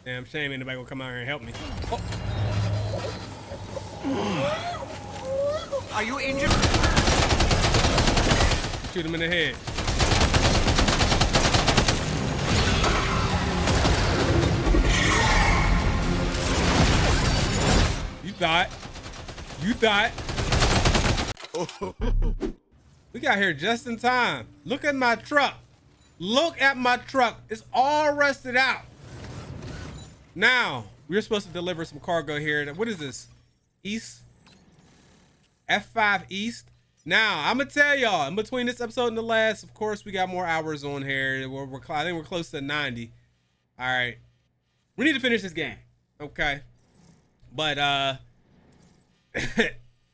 Damn shame anybody will come out here and help me. Oh. Are you injured? Shoot him in the head. You thought. We got here just in time. Look at my truck. Look at my truck. It's all rusted out. Now, we're supposed to deliver some cargo here. What is this? East? F5 East? Now, I'm gonna tell y'all, in between this episode and the last, of course, we got more hours on here. I think we're close to 90. All right. We need to finish this game. Okay. But,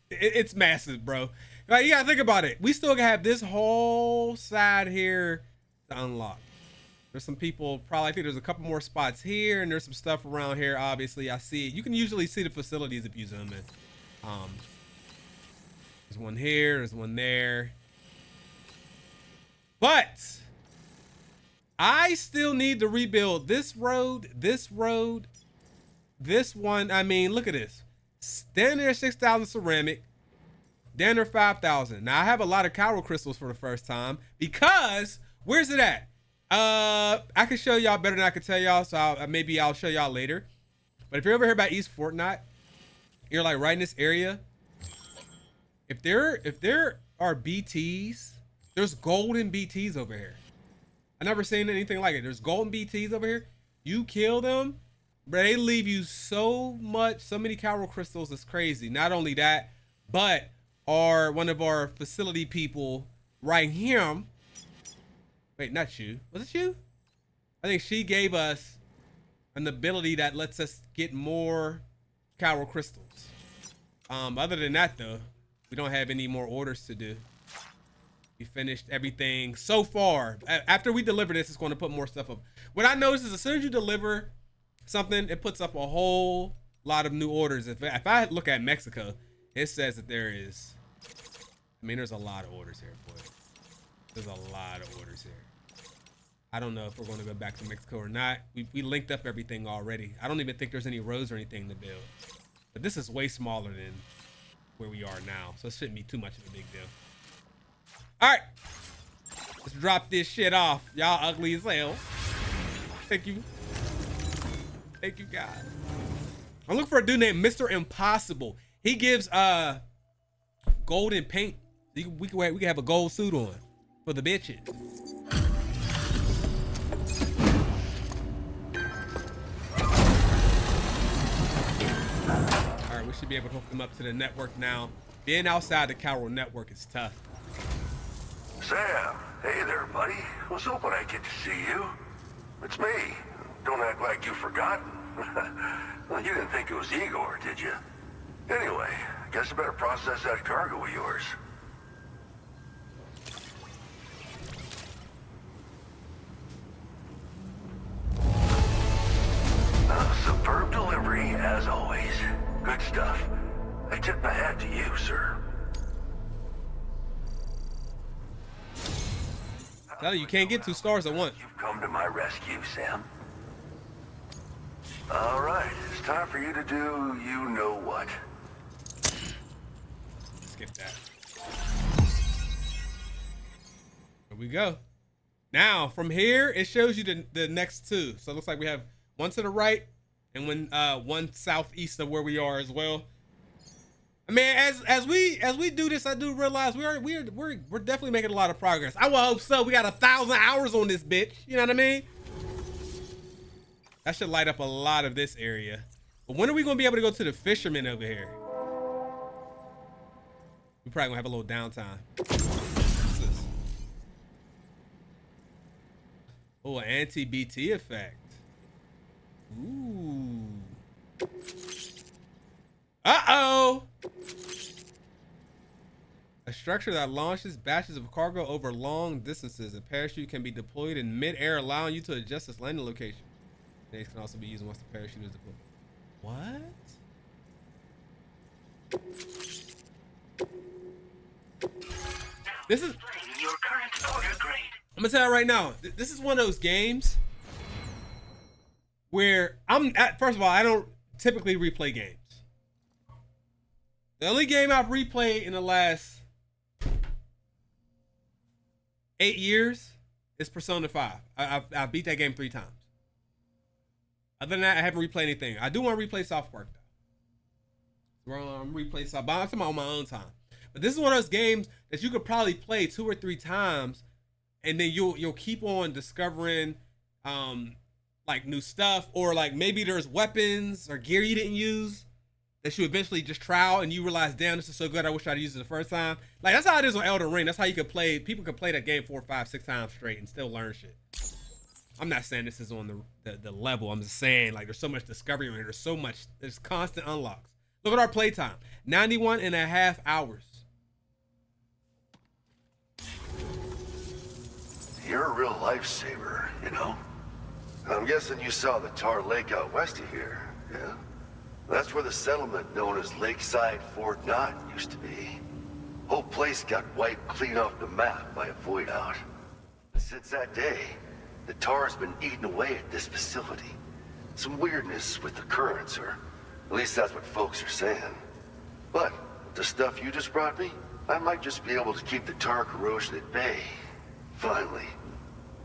it's massive, bro. Like, you gotta think about it. We still have this whole side here to unlock. There's some people, probably, I think there's a couple more spots here, and there's some stuff around here. Obviously, I see it. You can usually see the facilities if you zoom in. There's one here, there's one there. But I still need to rebuild this road, this one. I mean, look at this. Down there, 6,000 ceramic. Down there, 5,000. Now, I have a lot of Chiral crystals for the first time because, where's it at? I can show y'all better than I can tell y'all, so maybe I'll show y'all later. But if you're over here by East Fortnite, you're like right in this area. If there are BTs, there's golden BTs over here. I never seen anything like it. There's golden BTs over here. You kill them, but they leave you so many Chiral crystals. It's crazy. Not only that, but one of our facility people right here. Wait, not you. Was it you? I think she gave us an ability that lets us get more Chiral crystals. Other than that, though, we don't have any more orders to do. We finished everything so far. After we deliver this, it's going to put more stuff up. What I noticed is as soon as you deliver something, it puts up a whole lot of new orders. If I look at Mexico, it says that there is, I mean, there's a lot of orders here, boy. There's a lot of orders here. I don't know if we're going to go back to Mexico or not. We linked up everything already. I don't even think there's any roads or anything to build. But this is way smaller than where we are now, so it shouldn't be too much of a big deal. All right, let's drop this shit off. Y'all ugly as hell. Thank you. Thank you, guys. I'm looking for a dude named Mr. Impossible. He gives golden paint. We can have a gold suit on for the bitches. All right, we should be able to hook them up to the network now. Being outside the Chiral network is tough. Sam, hey there, buddy. Was hoping I'd get to see you. It's me. Don't act like you've forgotten. Well, you didn't think it was Igor, did you? Anyway, guess I better process that cargo of yours. Superb delivery, as always. Good stuff. I tip my hat to you, sir. Tell you can't get 2 stars at once. You've come to my rescue, Sam. All right, it's time for you to do you know what. Skip that. Here we go. Now, from here, it shows you the next 2. So it looks like we have one to the right and one southeast of where we are as well. I mean, as we do this, I do realize we're definitely making a lot of progress. I will hope so. We got 1,000 hours on this bitch. You know what I mean? That should light up a lot of this area. But when are we gonna be able to go to the fishermen over here? We probably gonna have a little downtime. What's this? Oh, an anti-BT effect. Ooh. Uh-oh. A structure that launches batches of cargo over long distances. A parachute can be deployed in mid-air, allowing you to adjust its landing location. These can also be used once the parachute is deployed. What? This is your current order grade. I'm gonna tell you right now, this is one of those games where first of all, I don't typically replay games. The only game I've replayed in the last 8 years is Persona 5. I beat that game 3 times. Other than that, I haven't replayed anything. I do want to replay South Park though. I'm replay South Park. I'm on my own time. But this is one of those games that you could probably play 2 or 3 times, and then you'll keep on discovering like new stuff, or like maybe there's weapons or gear you didn't use that you eventually just trial and you realize, damn, this is so good, I wish I'd used it the first time. Like, that's how it is on Elden Ring. That's how you could play. People could play that game 4, 5, 6 times straight and still learn shit. I'm not saying this is on the level. I'm just saying, like, there's so much discovery in here. There's constant unlocks. Look at our playtime, 91 and a half hours. You're a real lifesaver, you know? I'm guessing you saw the tar lake out west of here, yeah? That's where the settlement known as Lakeside Fort Knott used to be. Whole place got wiped clean off the map by a void out. Since that day, the tar's been eating away at this facility. Some weirdness with the currents, or at least that's what folks are saying. But the stuff you just brought me, I might just be able to keep the tar corrosion at bay. Finally.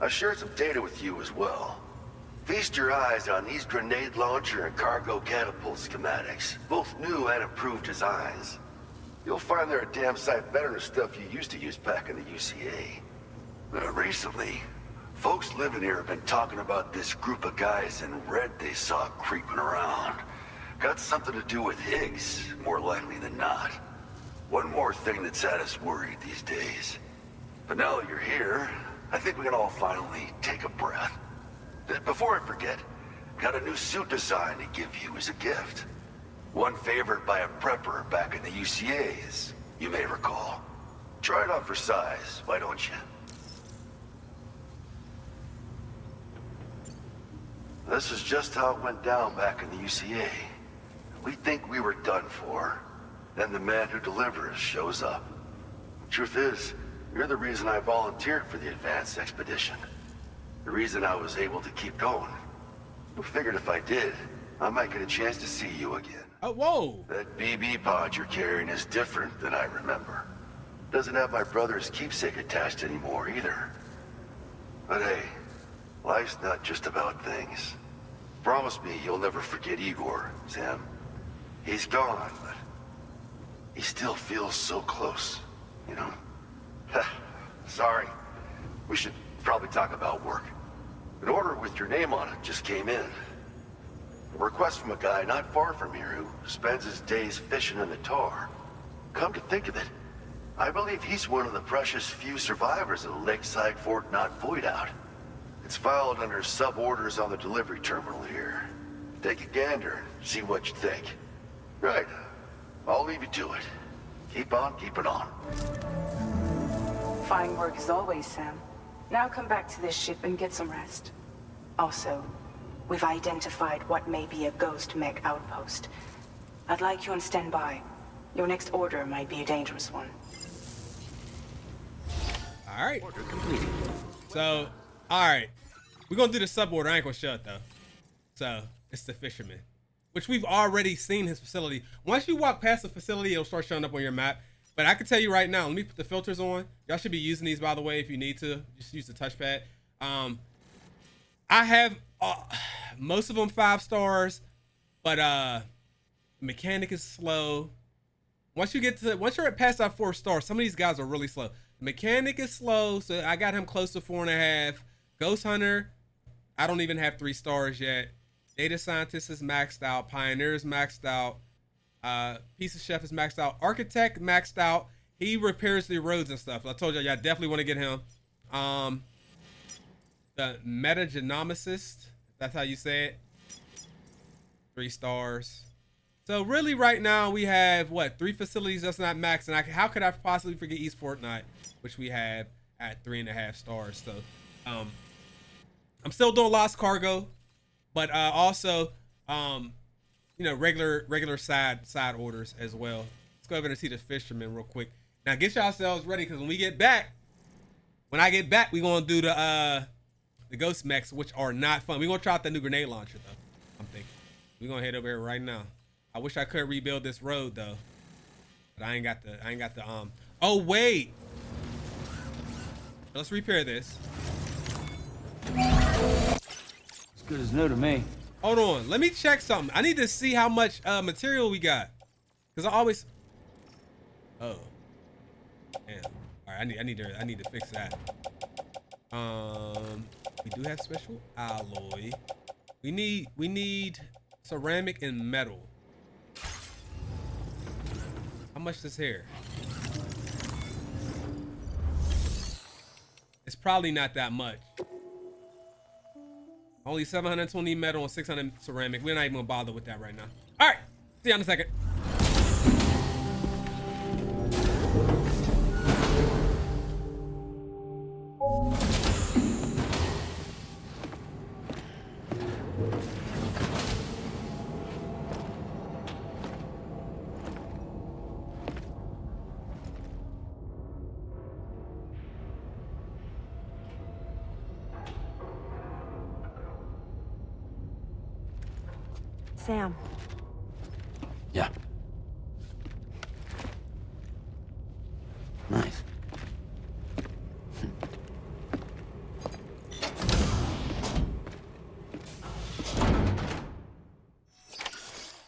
I've shared some data with you as well. Feast your eyes on these grenade launcher and cargo catapult schematics, both new and improved designs. You'll find they're a damn sight better than stuff you used to use back in the UCA. Recently, folks living here have been talking about this group of guys in red they saw creeping around. Got something to do with Higgs, more likely than not. One more thing that's had us worried these days. But now that you're here, I think we can all finally take a breath. Before I forget, got a new suit design to give you as a gift. One favored by a prepper back in the UCAs, you may recall. Try it on for size, why don't you? This is just how it went down back in the UCA. We think we were done for. Then the man who delivers shows up. Truth is, you're the reason I volunteered for the advanced expedition. The reason I was able to keep going. I figured if I did, I might get a chance to see you again. Oh, whoa! That BB pod you're carrying is different than I remember. Doesn't have my brother's keepsake attached anymore either. But hey, life's not just about things. Promise me you'll never forget Igor, Sam. He's gone, but he still feels so close, you know? Sorry. We should probably talk about work. An order with your name on it just came in. A request from a guy not far from here who spends his days fishing in the tar. Come to think of it, I believe he's one of the precious few survivors of the Lakeside Fort Knott void out. It's filed under sub-orders on the delivery terminal here. Take a gander and see what you think. Right. I'll leave you to it. Keep on keeping on. Fine work as always, Sam. Now come back to this ship and get some rest. Also, we've identified what may be a ghost mech outpost. I'd like you on standby. Your next order might be a dangerous one. All right. Order completed. So, all right. We're going to do the sub-order. I ain't going to show it, though. So, it's the fisherman, which we've already seen his facility. Once you walk past the facility, it'll start showing up on your map. But I can tell you right now, let me put the filters on. Y'all should be using these, by the way, if you need to. Just use the touchpad. I have most of them 5 stars, but mechanic is slow. Once you're past that 4 stars, some of these guys are really slow. Mechanic is slow, so I got him close to 4.5. Ghost Hunter, I don't even have 3 stars yet. Data Scientist is maxed out. Pioneer is maxed out. Pizza Chef is maxed out. Architect maxed out. He repairs the roads and stuff. I told y'all definitely want to get him. The Metagenomicist, that's how you say it, 3 stars. So really right now we have 3 facilities that's not maxed, and how could I possibly forget East Fortnite, which we have at 3.5 stars. So I'm still doing Lost Cargo, but also regular side orders as well. Let's go over and see the fisherman real quick. Now get yourselves ready, because when I get back, we're gonna do the ghost mechs, which are not fun. We're gonna try out the new grenade launcher though. We're gonna head over here right now. I wish I could rebuild this road though. But I ain't got the oh wait. Let's repair this. As good as new to me. Hold on, let me check something. I need to see how much material we got. Cause I always damn. Alright, I need to fix that. We do have special alloy. We need ceramic and metal. How much is here? It's probably not that much. Only 720 metal and 600 ceramic. We're not even gonna bother with that right now. All right, see you in a second. Sam. Yeah. Nice.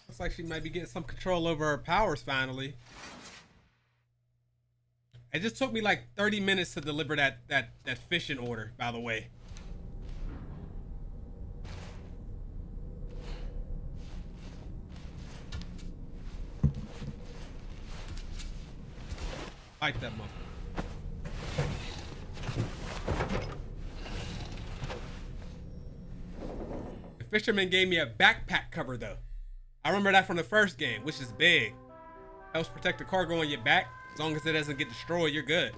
Looks like she might be getting some control over her powers finally. It just took me like 30 minutes to deliver that fishing order, by the way. Fight that motherfucker. The fisherman gave me a backpack cover though. I remember that from the first game, which is big. Helps protect the cargo on your back. As long as it doesn't get destroyed, you're good.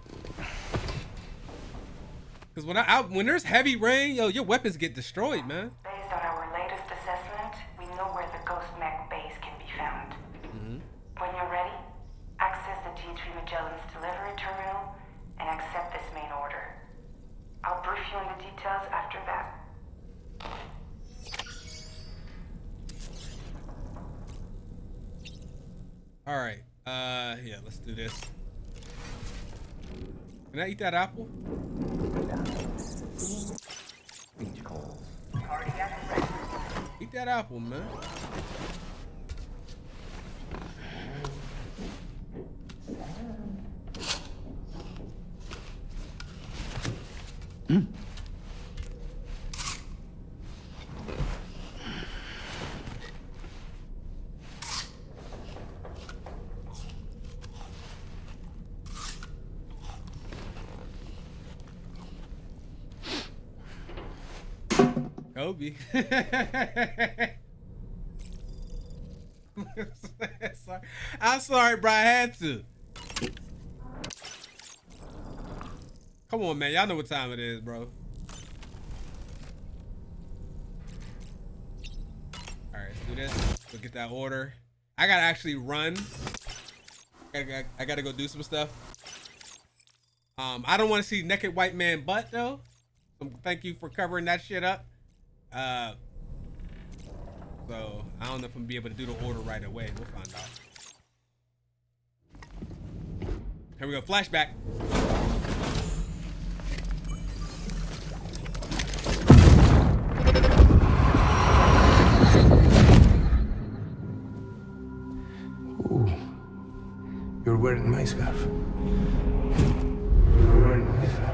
Because when there's heavy rain, yo, your weapons get destroyed, man. Based on our latest assessment, we know where the Ghost Mech base can be found. When you're ready, access the T3 Magellan's delivery terminal and accept this main order. I'll brief you on the details after that. All right. Yeah, let's do this. Can I eat that apple? Eat that apple, man. Kobe. I'm sorry, bro. I had to. Come on, man. Y'all know what time it is, bro. All right, let's do this. Let's get that order. I gotta actually run. I gotta go do some stuff. I don't want to see naked white man butt though. So thank you for covering that shit up. So I don't know if I'm gonna be able to do the order right away. We'll find out. Here we go. Flashback. Ooh. You're wearing my scarf. You're wearing my scarf.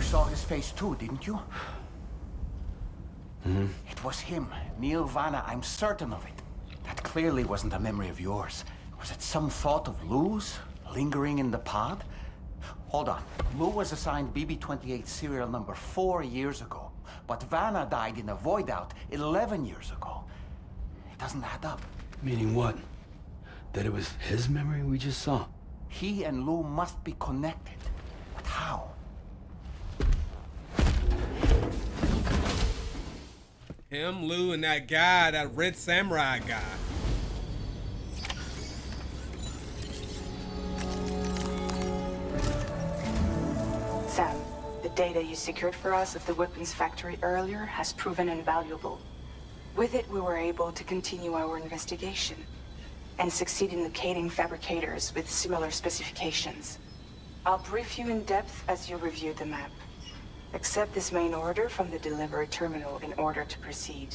Saw his face too, didn't you? It was him, Neil Vanna, I'm certain of it. That clearly wasn't a memory of yours. Was it some thought of Lou's, lingering in the pod? Hold on. Lou was assigned BB-28 serial number 4 years ago, but Vanna died in a void out 11 years ago. It doesn't add up. Meaning what? That it was his memory we just saw? He and Lou must be connected. But how? Him, Lou, and that guy, that red samurai guy. Sam, the data you secured for us at the weapons factory earlier has proven invaluable. With it, we were able to continue our investigation and succeed in locating fabricators with similar specifications. I'll brief you in depth as you review the map. Accept this main order from the delivery terminal in order to proceed.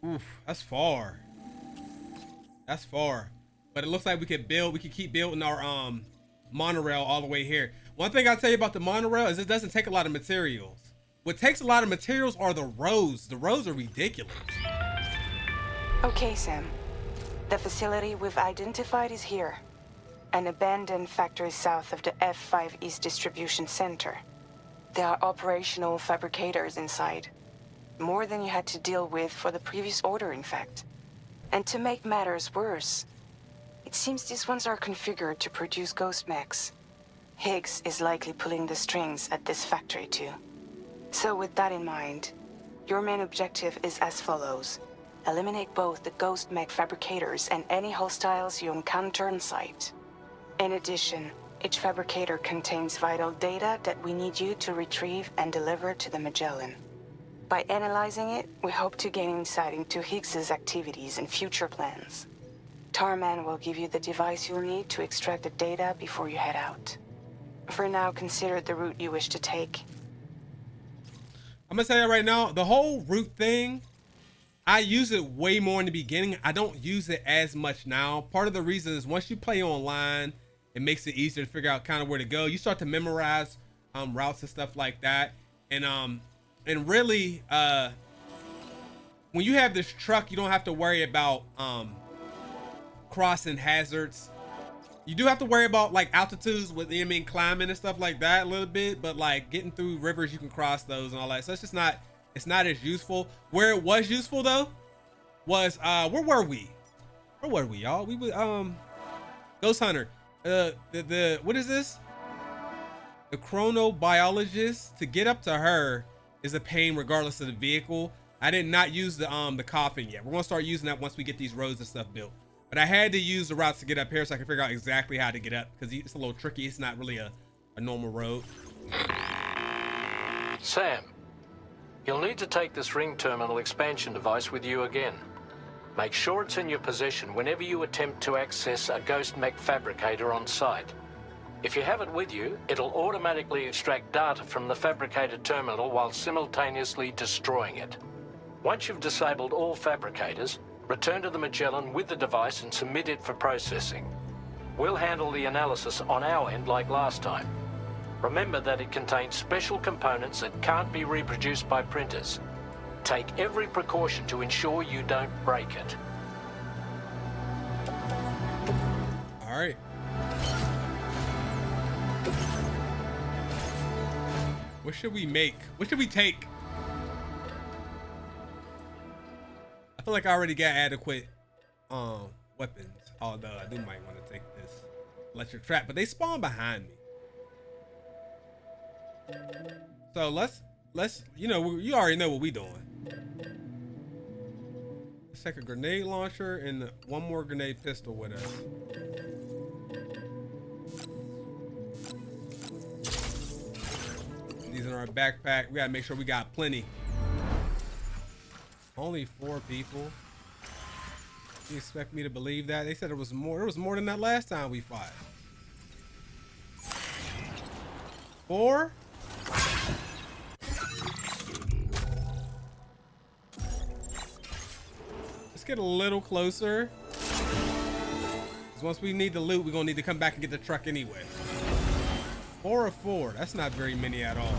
Oof, that's far. That's far. But it looks like we could keep building our monorail all the way here. One thing I'll tell you about the monorail is it doesn't take a lot of materials. What takes a lot of materials are the roads. The roads are ridiculous. Okay, Sam. The facility we've identified is here. An abandoned factory south of the F5 East Distribution Center. There are operational fabricators inside. More than you had to deal with for the previous order, in fact. And to make matters worse, it seems these ones are configured to produce ghost mechs. Higgs is likely pulling the strings at this factory too. So with that in mind, your main objective is as follows. Eliminate both the ghost mech fabricators and any hostiles you encounter on site. In addition, each fabricator contains vital data that we need you to retrieve and deliver to the Magellan. By analyzing it, we hope to gain insight into Higgs's activities and future plans. Tarman will give you the device you'll need to extract the data before you head out. For now, consider the route you wish to take. I'm gonna tell you right now, the whole route thing, I use it way more in the beginning. I don't use it as much now. Part of the reason is once you play online, it makes it easier to figure out kind of where to go. You start to memorize routes and stuff like that. And really, when you have this truck, you don't have to worry about crossing hazards. You do have to worry about like altitudes with climbing and stuff like that a little bit, but like getting through rivers, you can cross those and all that. So it's just not, it's not as useful. Where it was useful though, was where were we? Where were we, y'all? We were Ghost Hunter. The what is this? The chronobiologist. To get up to her is a pain regardless of the vehicle. I did not use the coffin yet. We're gonna start using that once we get these roads and stuff built. But I had to use the routes to get up here so I can figure out exactly how to get up because it's a little tricky. It's not really a normal road. Sam, you'll need to take this ring terminal expansion device with you again. Make sure it's in your possession whenever you attempt to access a ghost mech fabricator on site. If you have it with you, it'll automatically extract data from the fabricator terminal while simultaneously destroying it. Once you've disabled all fabricators, return to the Magellan with the device and submit it for processing. We'll handle the analysis on our end like last time. Remember that it contains special components that can't be reproduced by printers. Take every precaution to ensure you don't break it. All right. What should we make? What should we take? I feel like I already got adequate weapons, although I do might want to take this electric trap, but they spawn behind me. So let's you know, you already know what we doing. Let's take a grenade launcher and one more grenade pistol with us. These in our backpack. We gotta make sure we got plenty. Only 4 people. You expect me to believe that? They said it was more. It was more than that last time we fought. 4? Let's get a little closer. Because once we need the loot, we're gonna need to come back and get the truck anyway. 4 of 4. That's not very many at all.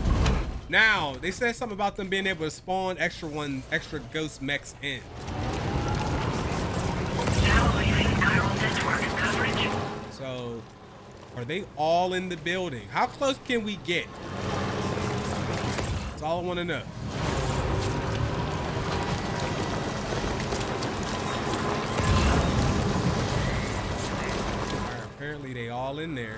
Now, they said something about them being able to spawn extra ghost mechs in. So, are they all in the building? How close can we get? That's all I want to know. All right, apparently they all in there.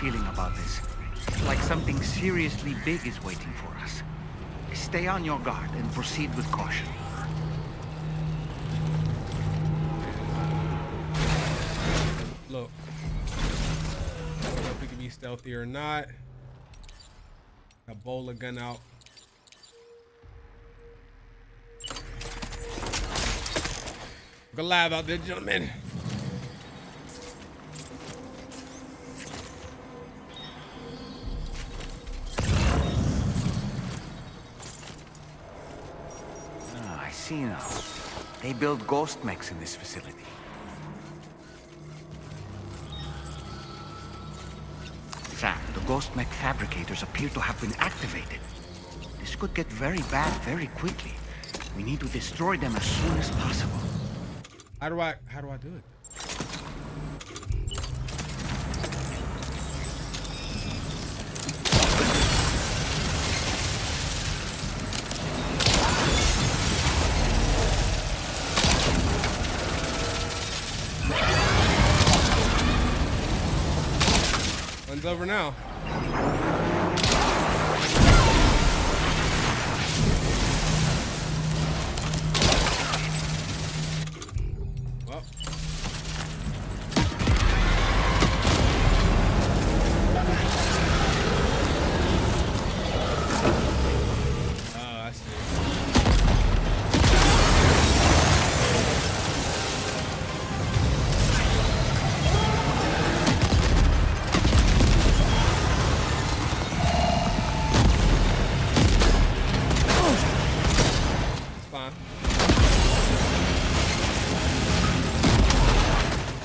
feeling about this. It's like something seriously big is waiting for us. Stay on your guard and proceed with caution. Look. I don't know if we can be stealthy or not. A bowler gun out. Go live out there, gentlemen. I see now. They build ghost mechs in this facility. Sam, the ghost mech fabricators appear to have been activated. This could get very bad very quickly. We need to destroy them as soon as possible. How do I do it? One's over now. Well. Oh, I see.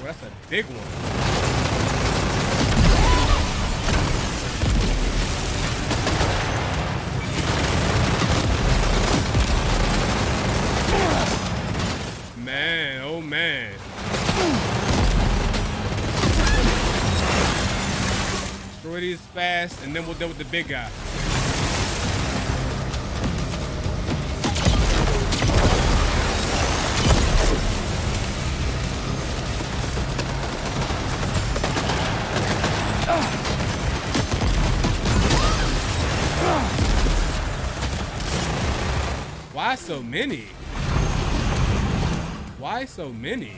That's a big one. Man, oh man. Destroy these fast, and then we'll deal with the big guy. Why so many? Why so many?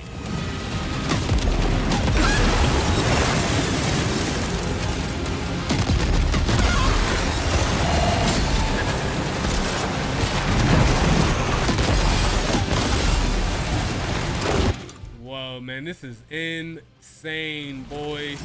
Whoa, man, this is insane, boys.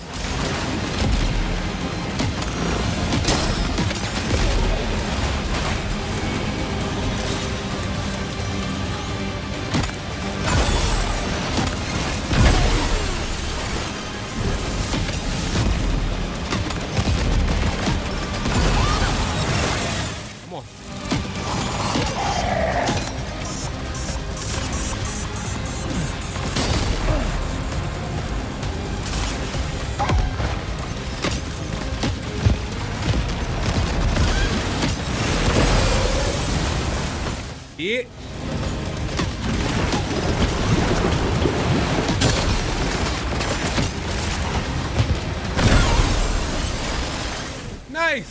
It. Nice.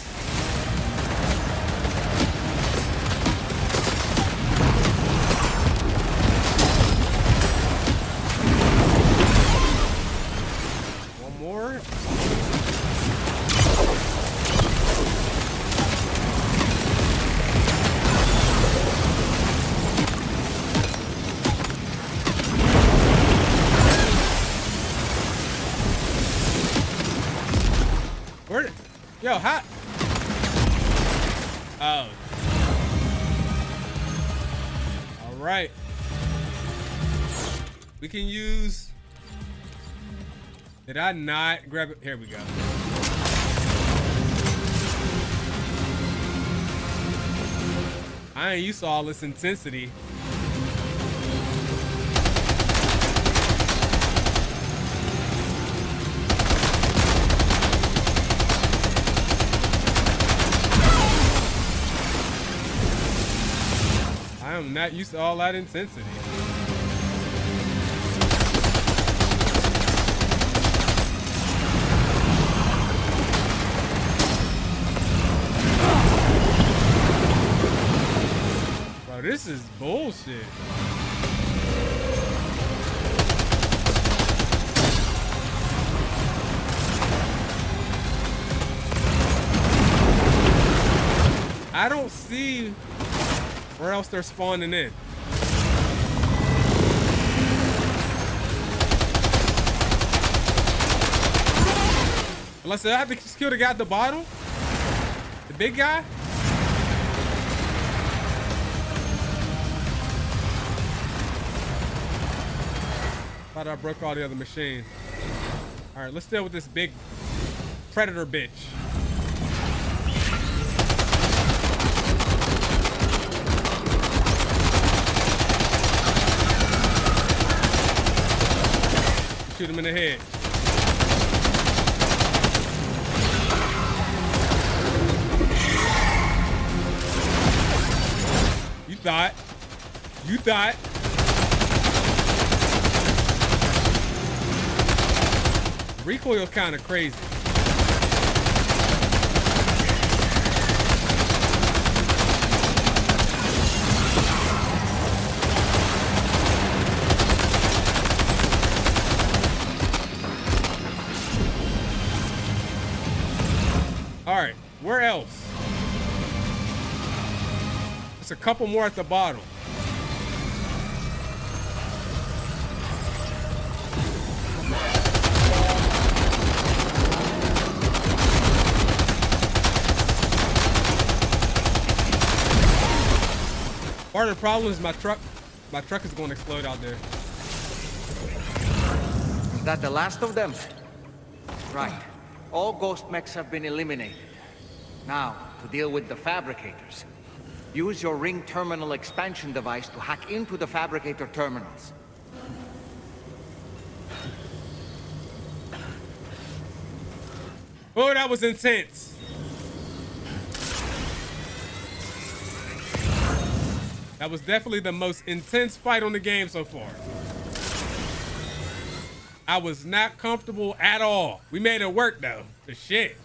One more. Where? Yo, how? Oh. All right. We can use. Did I not grab it? Here we go. I ain't used to all this intensity. I'm not used to all that intensity. This is bullshit. I don't see where else they're spawning in. Unless I have to just kill the guy at the bottom? The big guy? Thought I broke all the other machines. All right, let's deal with this big predator bitch. Shoot him in the head. You thought. Recoil's kind of crazy. All right, where else? There's a couple more at the bottom. Part of the problem is my truck is going to explode out there. Is that the last of them? Right. All ghost mechs have been eliminated. Now, to deal with the Fabricators. Use your ring terminal expansion device to hack into the Fabricator terminals. Oh, that was intense. That was definitely the most intense fight on the game so far. I was not comfortable at all. We made it work though. The shit.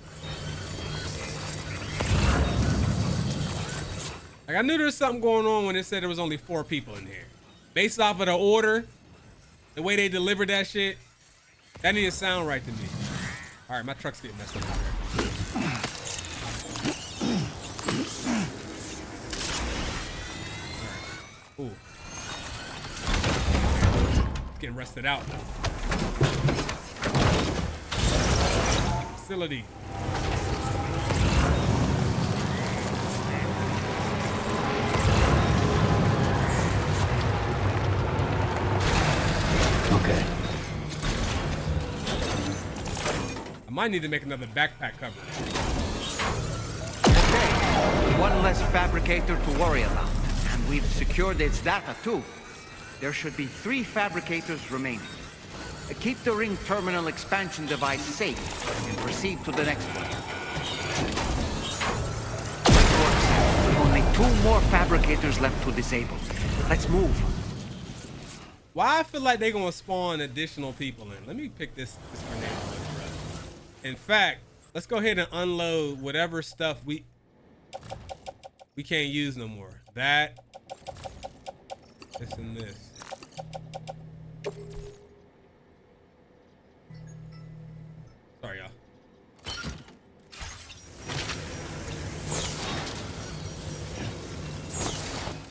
Like, I knew there was something going on when it said there was only 4 people in here. Based off of the order, the way they delivered that shit, that didn't sound right to me. All right, my truck's getting messed up out here. Ooh. It's getting rusted out though. Facility. Okay. I might need to make another backpack cover. Okay, one less Fabricator to worry about. And we've secured its data too. There should be 3 Fabricators remaining. Keep the ring terminal expansion device safe and proceed to the next one. Great work, Sam. With only 2 more Fabricators left to disable. Let's move. Why I feel like they're gonna spawn additional people in. Let me pick this grenade up. In fact, let's go ahead and unload whatever stuff we can't use no more. That, this, and this. Sorry, y'all.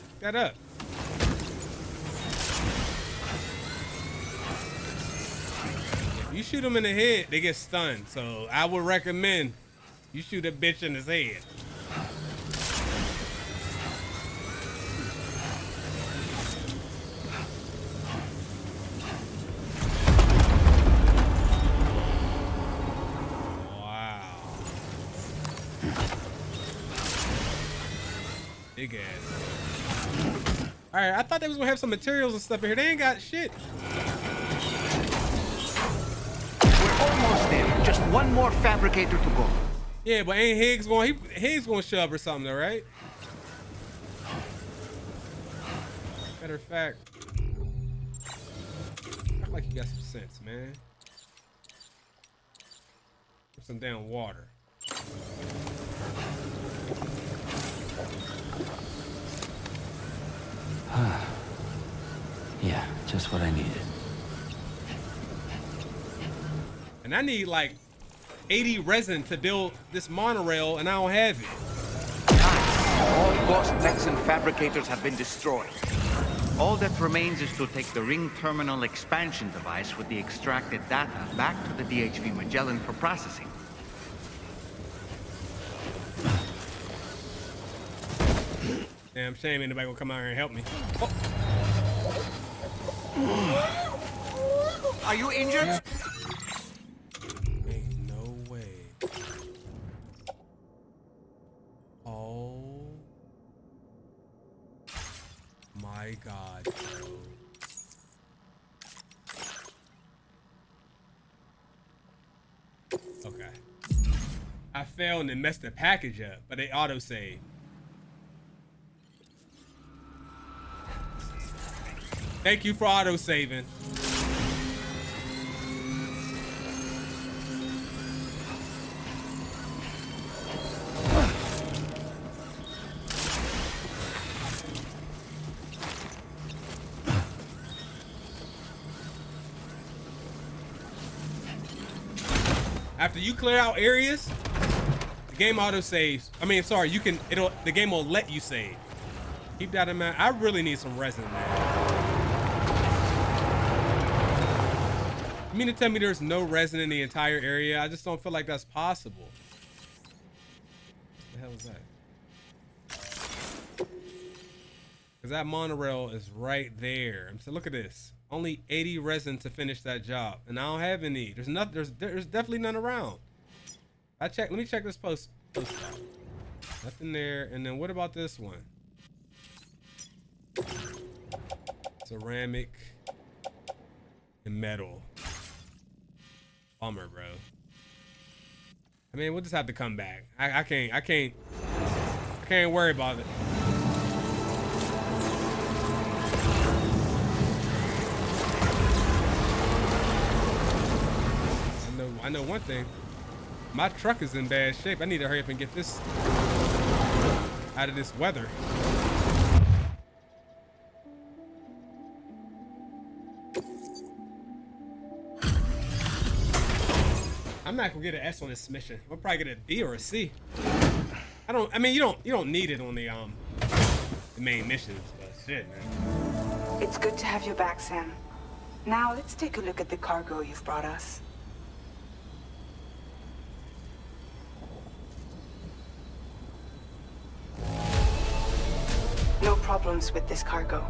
Pick that up. If you shoot them in the head, they get stunned. So I would recommend you shoot a bitch in his head. Big ass. All right, I thought they was gonna have some materials and stuff in here. They ain't got shit. We're almost there. Just one more Fabricator to go. Yeah, but ain't Higgs going? Higgs gonna show up or something, though, right? Matter of fact, act like you got some sense, man. Put some damn water. Yeah, just what I needed. And I need like 80 resin to build this monorail, and I don't have it. All ghost mechs and fabricators have been destroyed. All that remains is to take the ring terminal expansion device with the extracted data back to the DHV Magellan for processing. Damn shame ain't nobody gonna come out here and help me. Oh. Are you injured? Ain't no way. Oh my God, bro. Okay. I failed and messed the package up, but they auto-save. Thank you for auto-saving. After you clear out areas, the game auto saves. I mean, sorry, the game will let you save. Keep that in mind. I really need some resin, man. You mean to tell me there's no resin in the entire area? I just don't feel like that's possible. What the hell is that? Because that monorail is right there. I'm saying, look at this. Only 80 resin to finish that job, and I don't have any. There's definitely none around. Let me check this post. Nothing there. And then what about this one? Ceramic and metal. Bummer, bro. I mean, we'll just have to come back. I can't worry about it. I know one thing. My truck is in bad shape. I need to hurry up and get this out of this weather. I'm not gonna get an S on this mission. We'll probably get a B or a C. I mean, you don't need it on the main missions, but shit, man. It's good to have you back, Sam. Now let's take a look at the cargo you've brought us. No problems with this cargo.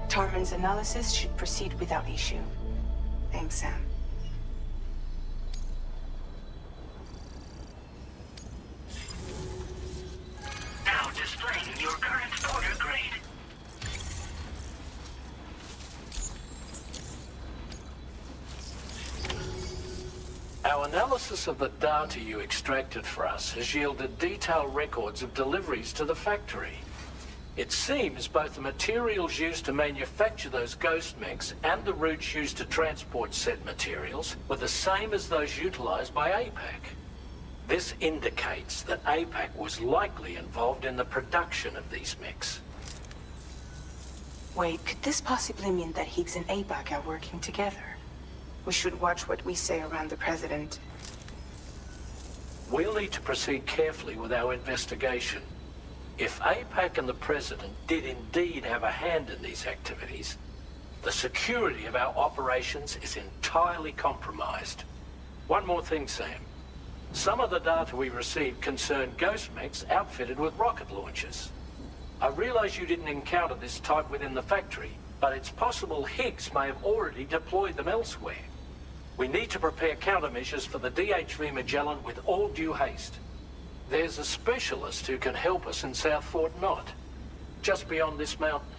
Tarman's analysis should proceed without issue. Thanks, Sam. Now displaying your current order grade. Our analysis of the data you extracted for us has yielded detailed records of deliveries to the factory. It seems both the materials used to manufacture those ghost mechs and the routes used to transport said materials were the same as those utilized by APAC. This indicates that APAC was likely involved in the production of these mechs. Wait, could this possibly mean that Higgs and APAC are working together? We should watch what we say around the President. We'll need to proceed carefully with our investigation. If APAC and the President did indeed have a hand in these activities, the security of our operations is entirely compromised. One more thing, Sam. Some of the data we received concerned ghost mechs outfitted with rocket launchers. I realize you didn't encounter this type within the factory, but it's possible Higgs may have already deployed them elsewhere. We need to prepare countermeasures for the DHV Magellan with all due haste. There's a specialist who can help us in South Fort Knot, just beyond this mountain.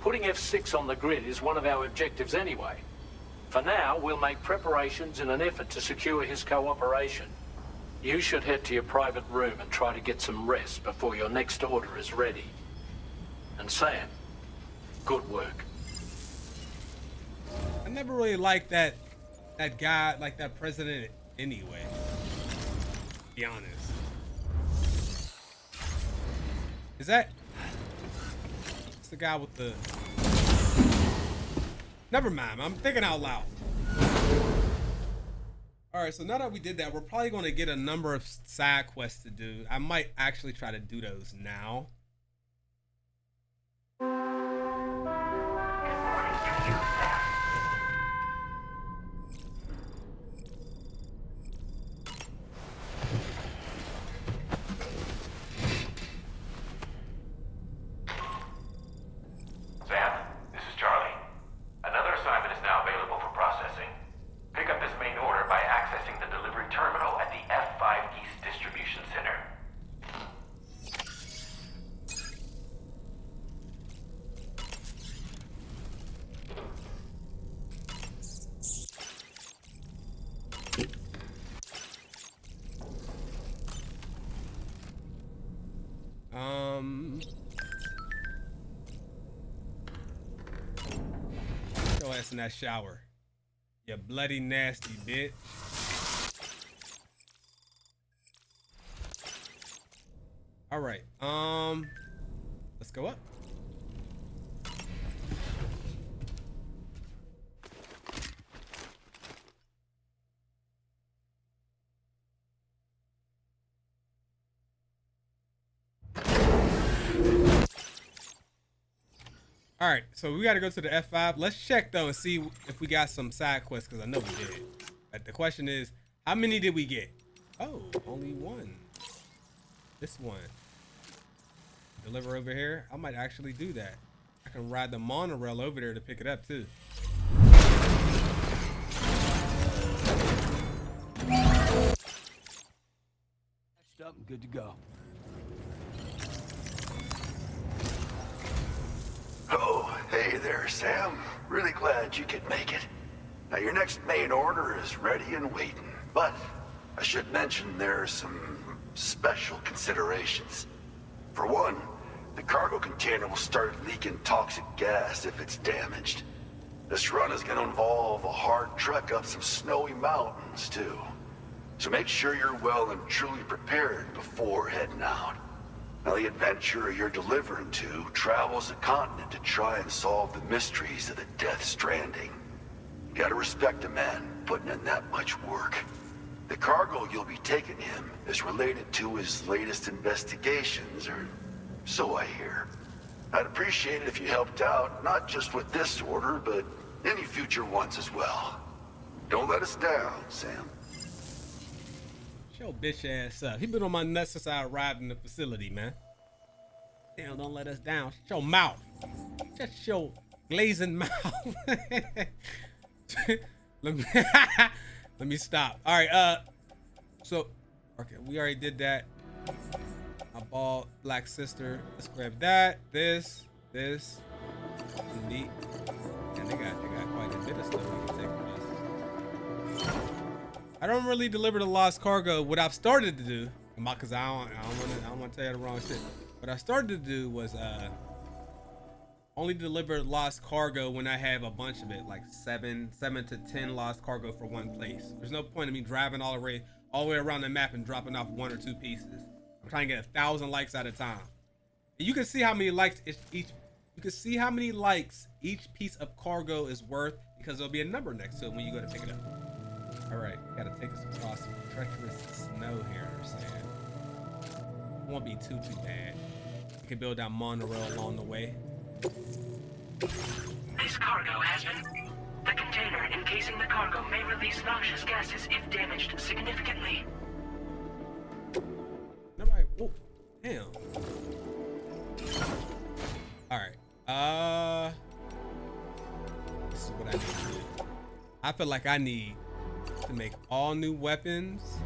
Putting F6 on the grid is one of our objectives anyway. For now, we'll make preparations in an effort to secure his cooperation. You should head to your private room and try to get some rest before your next order is ready. And Sam, good work. I never really liked that guy, like that president anyway. To be honest. the guy with the... Never mind, I'm thinking out loud. All right, so now that we did that, we're probably going to get a number of side quests to do. I might actually try to do those now. Sam, this is Charlie. Another assignment is now available for processing. Pick up this main order by accessing the delivery terminal at the F5 East Distribution Center. Your ass in that shower. You bloody nasty bitch. All right. Let's go up. All right, so we got to go to the F5. Let's check though and see if we got some side quests, because I know we did. But the question is, how many did we get? Oh, only one. This one. Deliver over here. I might actually do that. I can ride the monorail over there to pick it up too. Patched up and good to go. Oh, hey there, Sam. Really glad you could make it. Now, your next main order is ready and waiting. But I should mention there are some special considerations. For one, the cargo container will start leaking toxic gas if it's damaged. This run is going to involve a hard trek up some snowy mountains, too. So make sure you're well and truly prepared before heading out. Now, the adventurer you're delivering to travels the continent to try and solve the mysteries of the Death Stranding. You gotta respect a man putting in that much work. The cargo you'll be taking him is related to his latest investigations, or so I hear. I'd appreciate it if you helped out, not just with this order, but any future ones as well. Don't let us down, Sam. Shut your bitch ass up. He been on my nuts since I arrived in the facility, man. Damn, don't let us down. Shut your mouth. Shut your glazing mouth. let me stop. All right, so okay, we already did that. My bald black sister. Let's grab that. This. Neat. And they got quite a bit of stuff we can take from this. I don't really deliver the lost cargo. What I've started to do, because I don't want to tell you the wrong shit. What I started to do was only deliver lost cargo when I have a bunch of it, like 7 to 10 lost cargo for one place. There's no point in me driving all the way around the map and dropping off 1 or 2 pieces. I'm trying to get 1,000 likes at a time. And you can see how many likes each piece of cargo is worth, because there'll be a number next to it when you go to pick it up. All right, gotta take us across some treacherous snow here, Sam. Won't be too bad. We can build that monorail along the way. This cargo has been... The container encasing the cargo may release noxious gases if damaged significantly. Nobody... Oh, damn. Alright, this is what I need to do. I feel like I need to make all new weapons.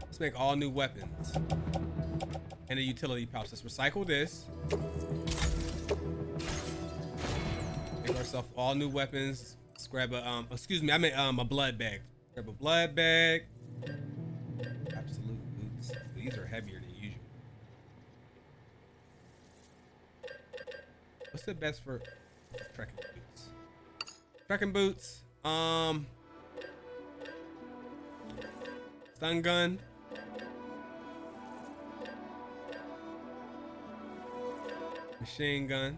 Let's make all new weapons. And a utility pouch. Let's recycle this. Make ourselves all new weapons. Let's grab a excuse me, I meant a blood bag. Grab a blood bag. Absolute boots. These are heavier than usual. What's the best for trekking boots? Trekking boots. Stun gun. Machine gun.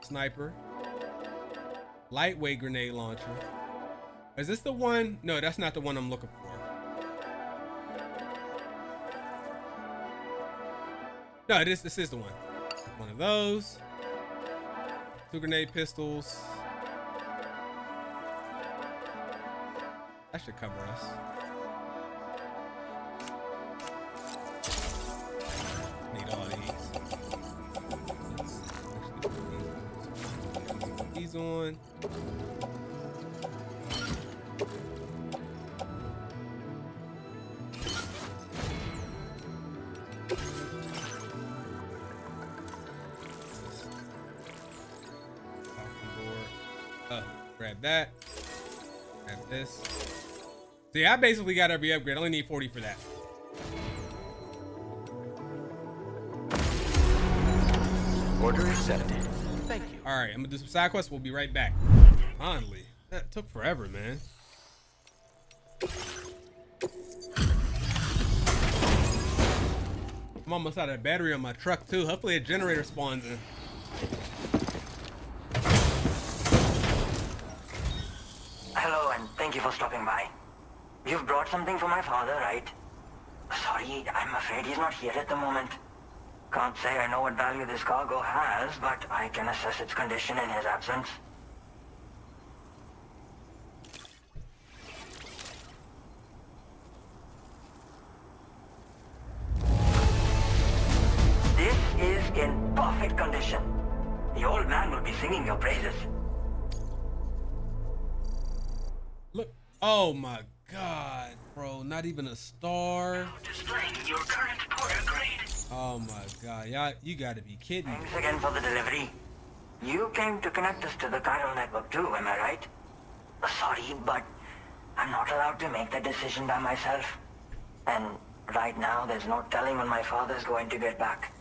Sniper. Lightweight grenade launcher. Is this the one? No, that's not the one I'm looking for. No, this is the one. One of those. 2 grenade pistols. That should cover us. Need all these. These on. Grab that. Grab this. See, I basically got every upgrade. I only need 40 for that. Order accepted. Thank you. All right, I'm gonna do some side quests. We'll be right back. Finally, that took forever, man. I'm almost out of battery on my truck too. Hopefully a generator spawns in. Hello, and thank you for stopping by. You've brought something for my father, right? Sorry, I'm afraid he's not here at the moment. Can't say I know what value this cargo has, but I can assess its condition in his absence. This is in perfect condition. The old man will be singing your praises. Look, oh my God, bro, not even a star. Displaying your current porter grade. Oh my God, y'all, you gotta be kidding me. Thanks again for the delivery. You came to connect us to the Chiral network too, am I right? Sorry, but I'm not allowed to make that decision by myself. And right now, there's no telling when my father's going to get back.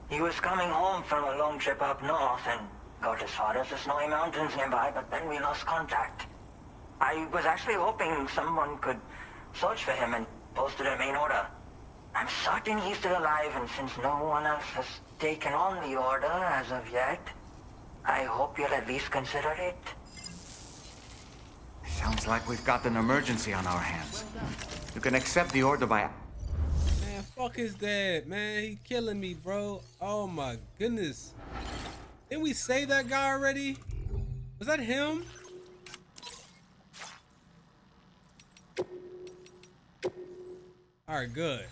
He was coming home from a long trip up north and got as far as the snowy mountains nearby, but then we lost contact. I was actually hoping someone could search for him and post a main order. I'm certain he's still alive, and since no one else has taken on the order as of yet, I hope you'll at least consider it. Sounds like we've got an emergency on our hands. You can accept the order by... Man, fuck his dad, man. He killing me, bro. Oh my goodness. Didn't we save that guy already? Was that him? All right, good.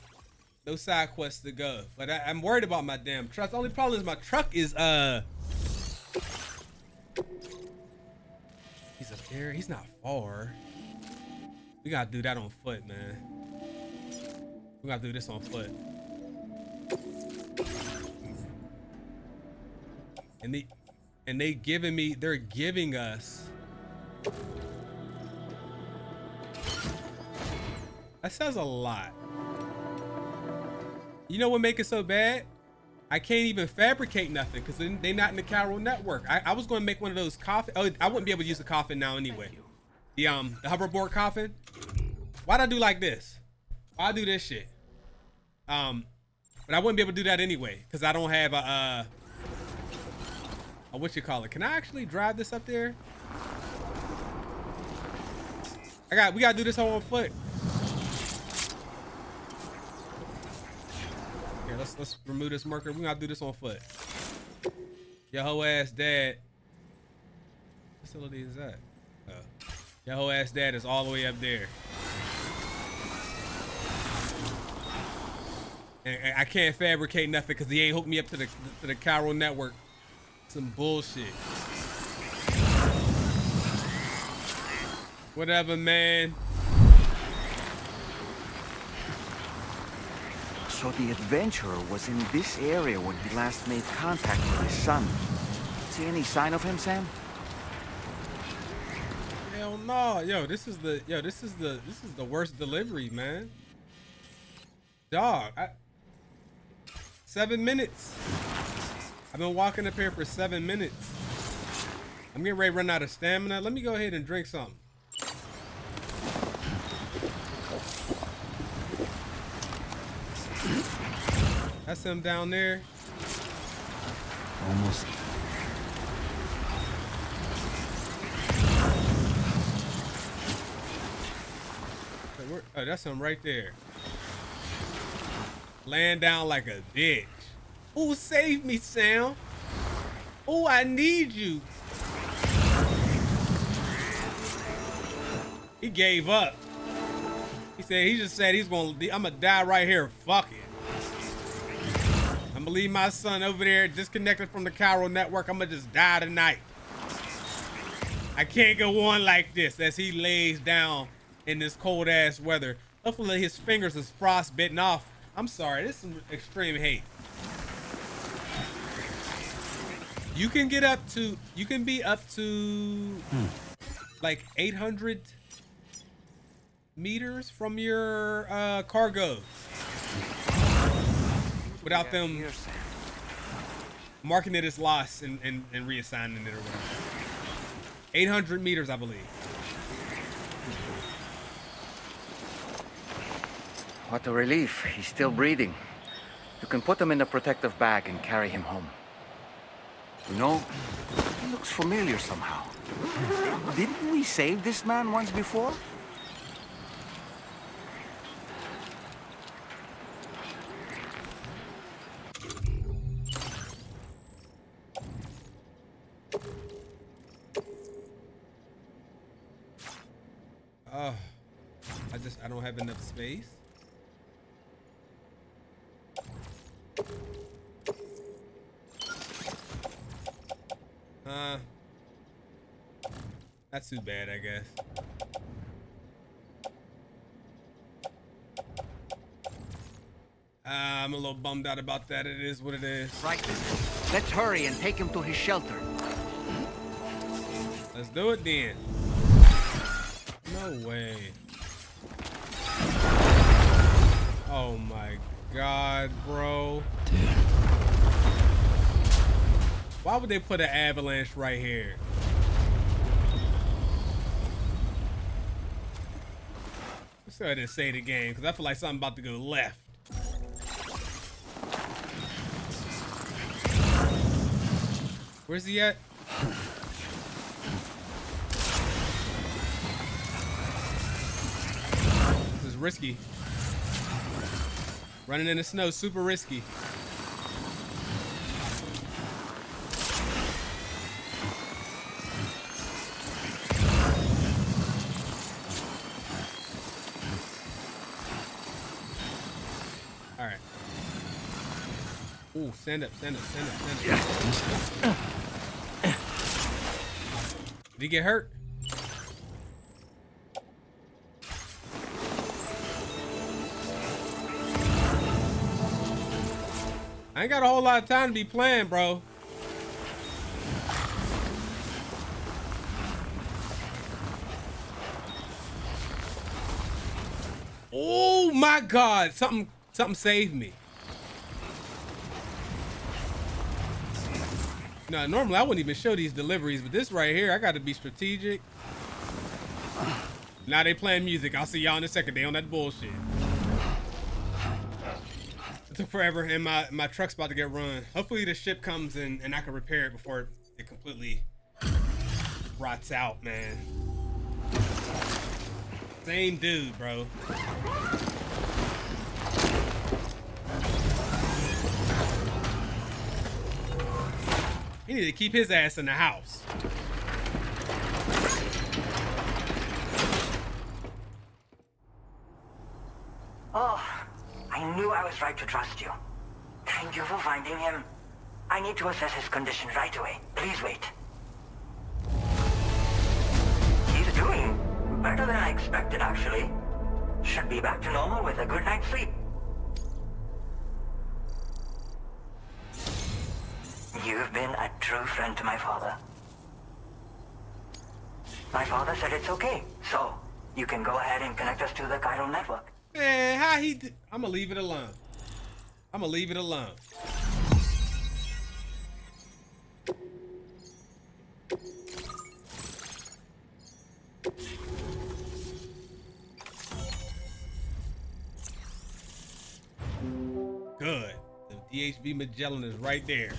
No side quests to go. But I'm worried about my damn truck. The only problem is my truck is, he's up there. He's not far. We gotta do that on foot, man. We gotta do this on foot. And they're giving us. That says a lot. You know what make it so bad? I can't even fabricate nothing because they're not in the Chiral network. I was going to make one of those coffin. Oh, I wouldn't be able to use a coffin now anyway. The hoverboard coffin. Why'd I do like this? Why do this shit? But I wouldn't be able to do that anyway because I don't have a what you call it? Can I actually drive this up there? We gotta do this all on foot. Here, let's remove this marker. We gotta do this on foot. Your whole ass dad. What facility is that? Your whole ass dad is all the way up there. And I can't fabricate nothing because he ain't hooked me up to the Chiral network. Some bullshit. Whatever, man. So the adventurer was in this area when he last made contact with his son. See any sign of him, Sam? Hell no. Yo, this is the worst delivery, man. Dog, 7 minutes. I've been walking up here for 7 minutes. I'm getting ready to run out of stamina. Let me go ahead and drink something. That's him down there. Almost. Oh, that's him right there. Laying down like a bitch. Ooh, save me, Sam. Ooh, I need you. He gave up. He just said I'm gonna die right here. Fuck it. I'm gonna leave my son over there disconnected from the chiral network. I'm gonna just die tonight. I can't go on like this as he lays down in this cold ass weather. Hopefully his fingers is frostbitten off. I'm sorry, this is some extreme hate. You can be up to like 800 meters from your cargo without them marking it as lost and reassigning it or whatever. 800 meters, I believe. What a relief. He's still breathing. You can put him in a protective bag and carry him home. You know, he looks familiar somehow. Didn't we save this man once before? Oh, I don't have enough space. Not too bad, I guess. I'm a little bummed out about that. It is what it is. Right. Let's hurry and take him to his shelter. Let's do it then. No way. Oh my God, bro. Dude. Why would they put an avalanche right here? Let's go ahead and save the game because I feel like something about to go left. Where's he at? This is risky. Running in the snow, super risky. All right. Ooh, stand up, stand up, stand up, stand up. Did he get hurt? I ain't got a whole lot of time to be playing, bro. Oh my God, something saved me. No, normally I wouldn't even show these deliveries, but this right here, I got to be strategic. Now they playing music. I'll see y'all in a second. They on that bullshit. It took forever, and my truck's about to get run. Hopefully the ship comes in and I can repair it before it completely rots out, man. Same dude, bro. He need to keep his ass in the house. Oh, I knew I was right to trust you. Thank you for finding him. I need to assess his condition right away. Please wait. He's doing better than I expected, actually. Should be back to normal with a good night's sleep. You've been a true friend to my father. My father said it's okay, so you can go ahead and connect us to the chiral network. Man, how he did? I'm gonna leave it alone. I'm gonna leave it alone. Good. The DHV Magellan is right there.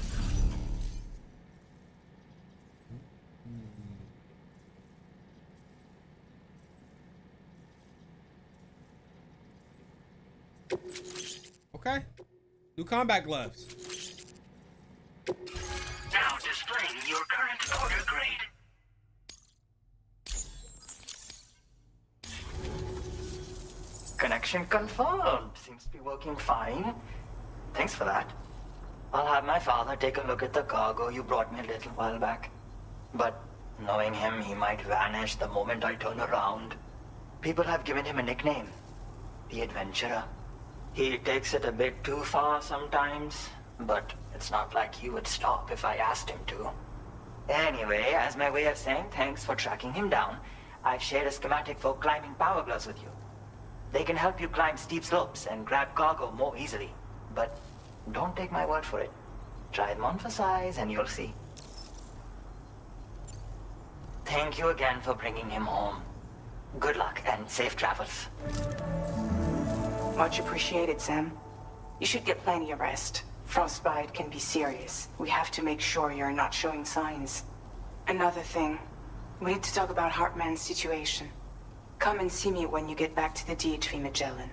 Okay. New combat gloves. Now displaying your current order grade. Connection confirmed. Seems to be working fine. Thanks for that. I'll have my father take a look at the cargo you brought me a little while back. But knowing him, he might vanish the moment I turn around. People have given him a nickname. The Adventurer. He takes it a bit too far sometimes, but it's not like he would stop if I asked him to. Anyway, as my way of saying thanks for tracking him down, I've shared a schematic for climbing power gloves with you. They can help you climb steep slopes and grab cargo more easily. But don't take my word for it. Try them on for size and you'll see. Thank you again for bringing him home. Good luck and safe travels. Much appreciated, Sam. You should get plenty of rest. Frostbite can be serious. We have to make sure you're not showing signs. Another thing, we need to talk about Hartman's situation. Come and see me when you get back to the DHV Magellan.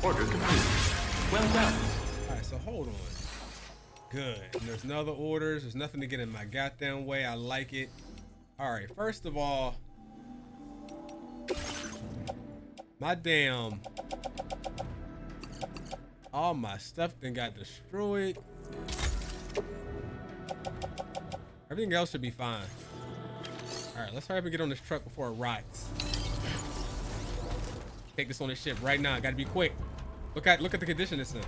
Order complete. Well done. Alright, so hold on. Good. And there's no other orders. There's nothing to get in my goddamn way. I like it. Alright, first of all, my damn, all my stuff then got destroyed. Everything else should be fine. Alright, let's hurry up and get on this truck before it rots. Take this on this ship right now. Gotta be quick. Look at the condition it's in.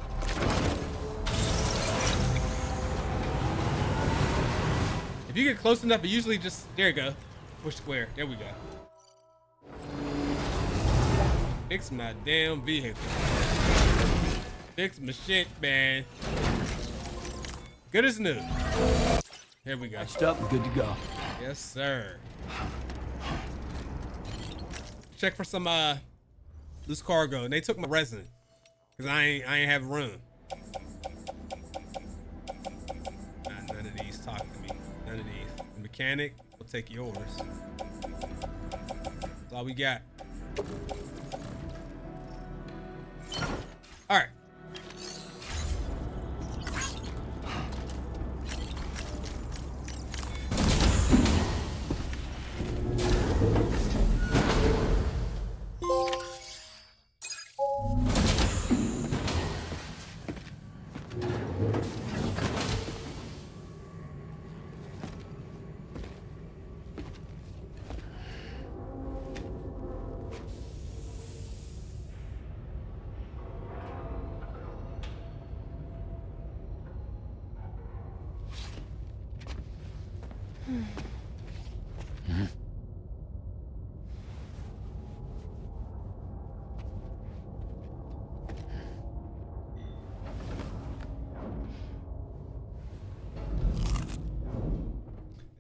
If you get close enough, it usually just, there you go. Push square. There we go. Fix my damn vehicle. Fix my shit, man. Good as new. Here we go. Patched up, good to go. Yes, sir. Check for some loose cargo, and they took my resin because I ain't have room. None of these talk to me. None of these. The mechanic will take yours. That's all we got. All right.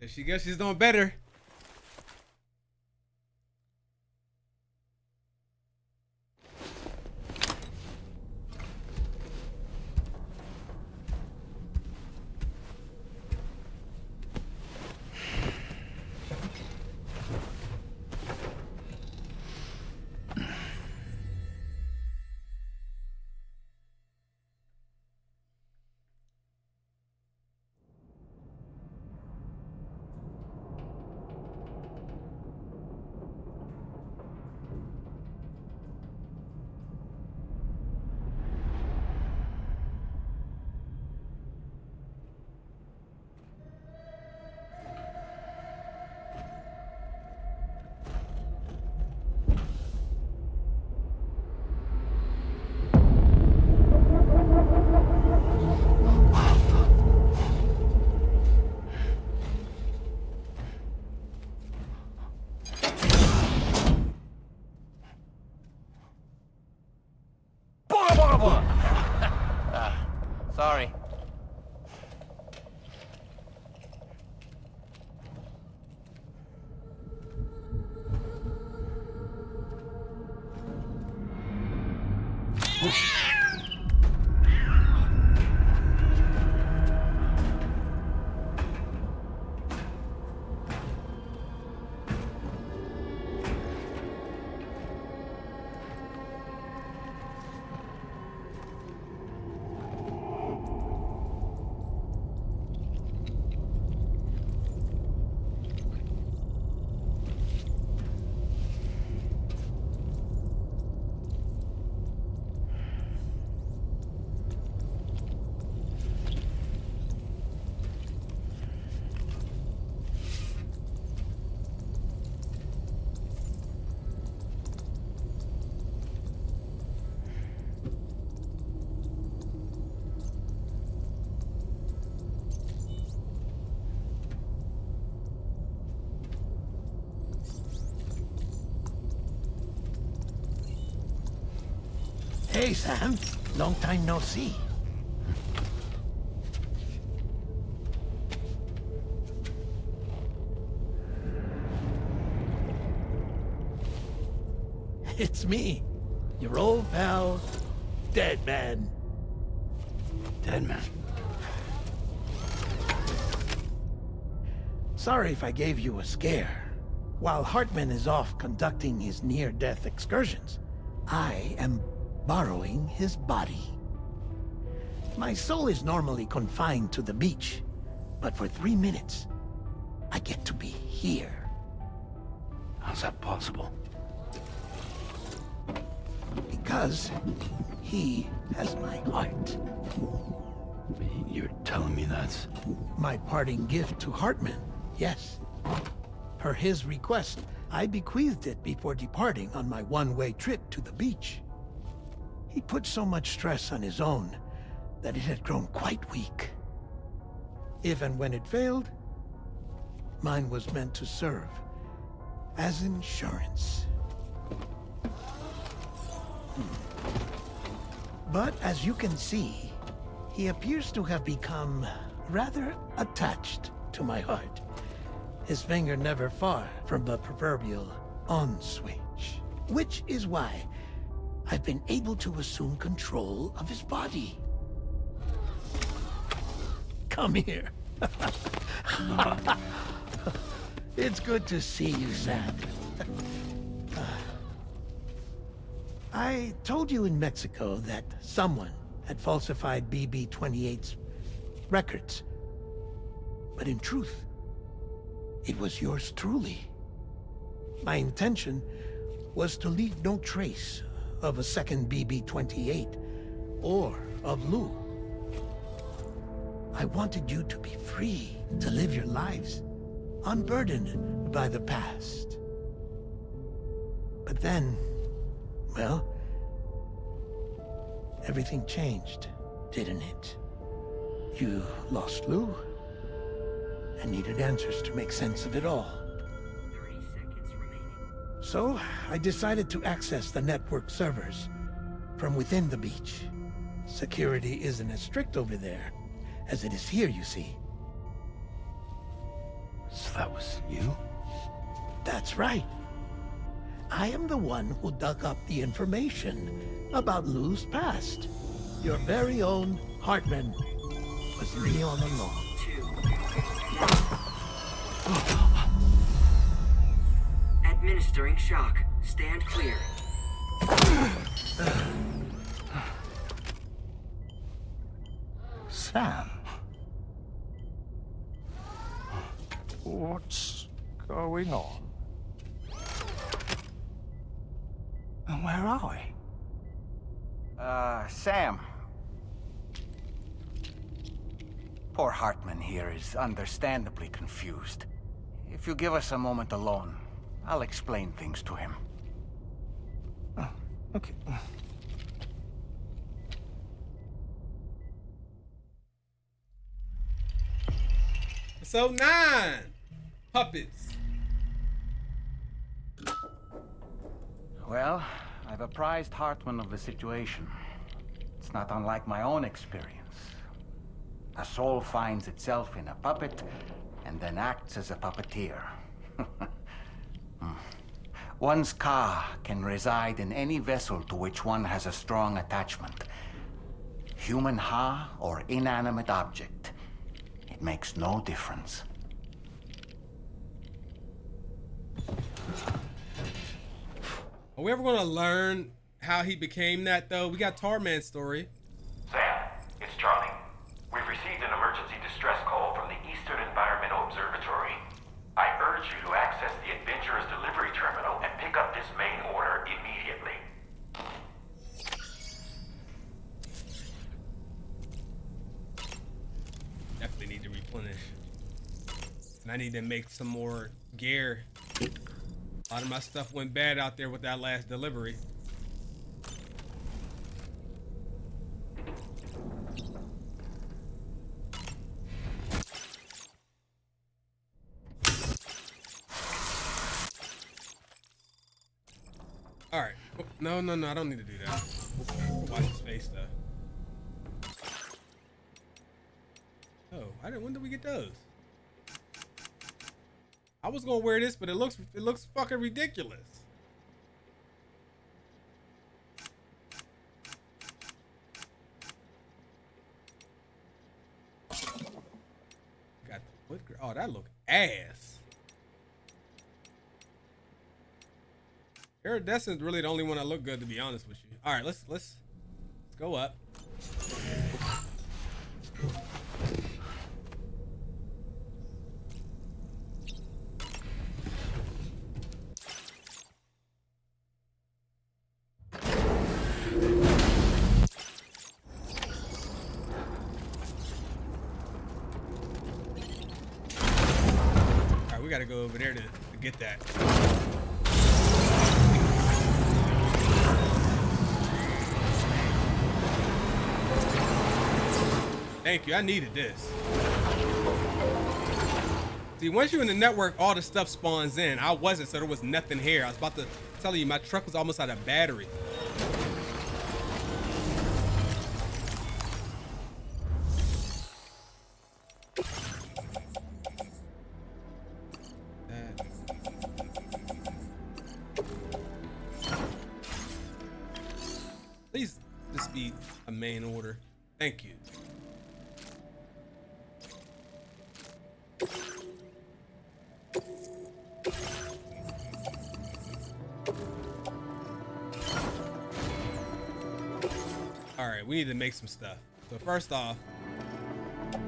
There she goes. She's doing better. Sorry. Hey, Sam. Long time no see. It's me, your old pal, Dead Man. Dead Man? Sorry if I gave you a scare. While Hartman is off conducting his near-death excursions, I am borrowing his body. My soul is normally confined to the beach, but for 3 minutes, I get to be here. How's that possible? Because he has my heart. You're telling me that's... My parting gift to Hartman, yes. Per his request, I bequeathed it before departing on my one-way trip to the beach. He put so much stress on his own that it had grown quite weak. If and when it failed, mine was meant to serve as insurance. But as you can see, he appears to have become rather attached to my heart. His finger never far from the proverbial on switch. Which is why I've been able to assume control of his body. Come here. It's good to see you, Sam. I told you in Mexico that someone had falsified BB-28's records. But in truth, it was yours truly. My intention was to leave no trace of a second BB-28 or of Lou. I wanted you to be free to live your lives, unburdened by the past. But then, well, everything changed, didn't it? You lost Lou, and needed answers to make sense of it all. 30 seconds remaining. So, I decided to access the network servers from within the beach. Security isn't as strict over there as it is here, you see. So that was you? That's right. I am the one who dug up the information about Lou's past. Your very own Hartman was me all along. Administering shock. Stand clear. Sam. What's going on? And where are we? Sam. Poor Hartman here is understandably confused. If you give us a moment alone, I'll explain things to him. Oh, okay. So 9 puppets. Well, I've apprised Hartman of the situation. It's not unlike my own experience. A soul finds itself in a puppet and then acts as a puppeteer. One's ka can reside in any vessel to which one has a strong attachment. Human ha or inanimate object. It makes no difference. Are we ever gonna learn how he became that though? We got Tarman's story. Sam, it's Charlie. We've received an emergency distress call from the Eastern Environmental Observatory. I urge you to access the Adventurer's delivery terminal and pick up this main order immediately. Definitely need to replenish. And I need to make some more gear. A lot of my stuff went bad out there with that last delivery. All right, No, no, no, I don't need to do that. Watch his face though. Oh, when did we get those? I was gonna wear this, but it looks fucking ridiculous. Got the foot. Oh, that look ass. Iridescent's really the only one that look good, to be honest with you. All right, let's go up. All right, we got to go over there to get that. Thank you, I needed this. See, once you're in the network, all the stuff spawns in. I wasn't, so there was nothing here. I was about to tell you, my truck was almost out of battery. Please just be a main order. Thank you. All right, we need to make some stuff. So first off, I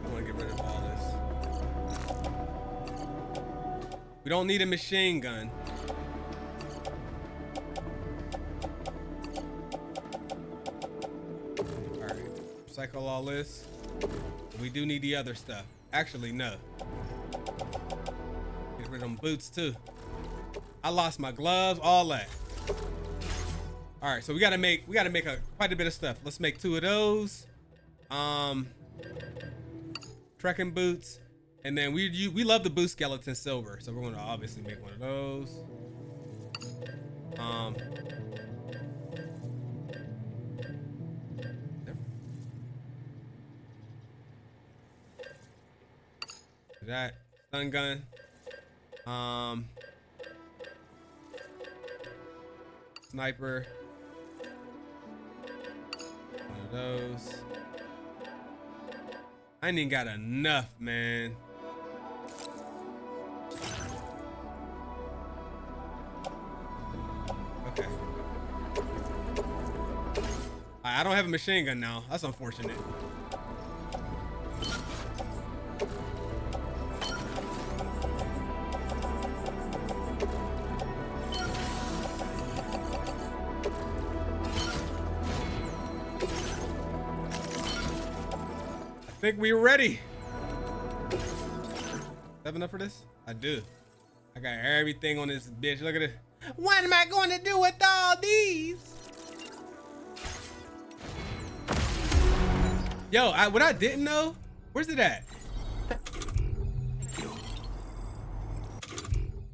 want to get rid of all this. We don't need a machine gun. All right, recycle all this. We do need the other stuff. Actually, no. Get rid of them boots too. I lost my gloves, all that. All right, so we gotta make quite a bit of stuff. Let's make 2 of those. Trekking boots, and then we love the boot skeleton silver, so we're gonna obviously make one of those. That stun gun. Sniper. One of those. I ain't even got enough, man. Okay. I don't have a machine gun now. That's unfortunate. I think we're ready. Have enough for this? I do. I got everything on this bitch. Look at it. What am I going to do with all these? Yo, what I didn't know, where's it at?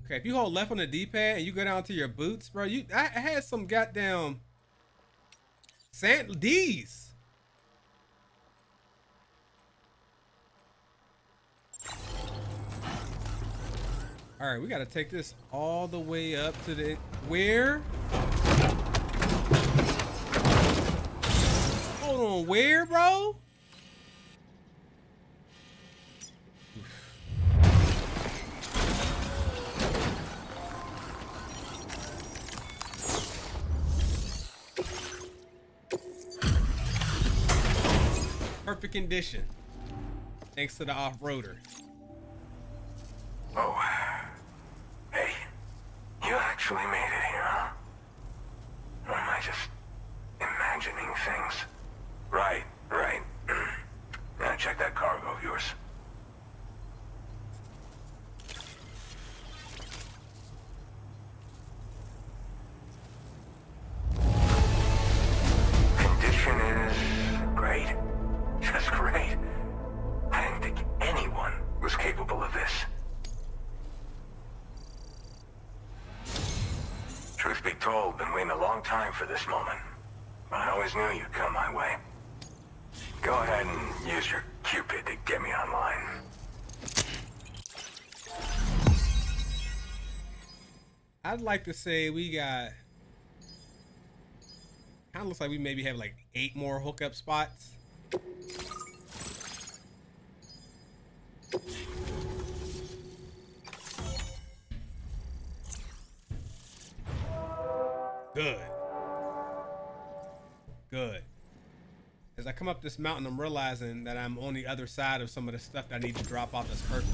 Okay, if you hold left on the D-pad and you go down to your boots, bro, I had some goddamn D's. All right, we got to take this all the way up to the where? Hold on, where, bro? Perfect condition, thanks to the off-roader. Oh, hey, you actually made it here, huh? Or am I just imagining things? Right. Now check that cargo of yours. Condition is great. Just great. I didn't think anyone was capable of this. Truth be told, been waiting a long time for this moment. But I always knew you'd come my way. Go ahead and use your Cupid to get me online. I'd like to say we got... Kind of looks like we maybe have like 8 more hookup spots. Good. Good. As I come up this mountain, I'm realizing that I'm on the other side of some of the stuff that I need to drop off that's perfect.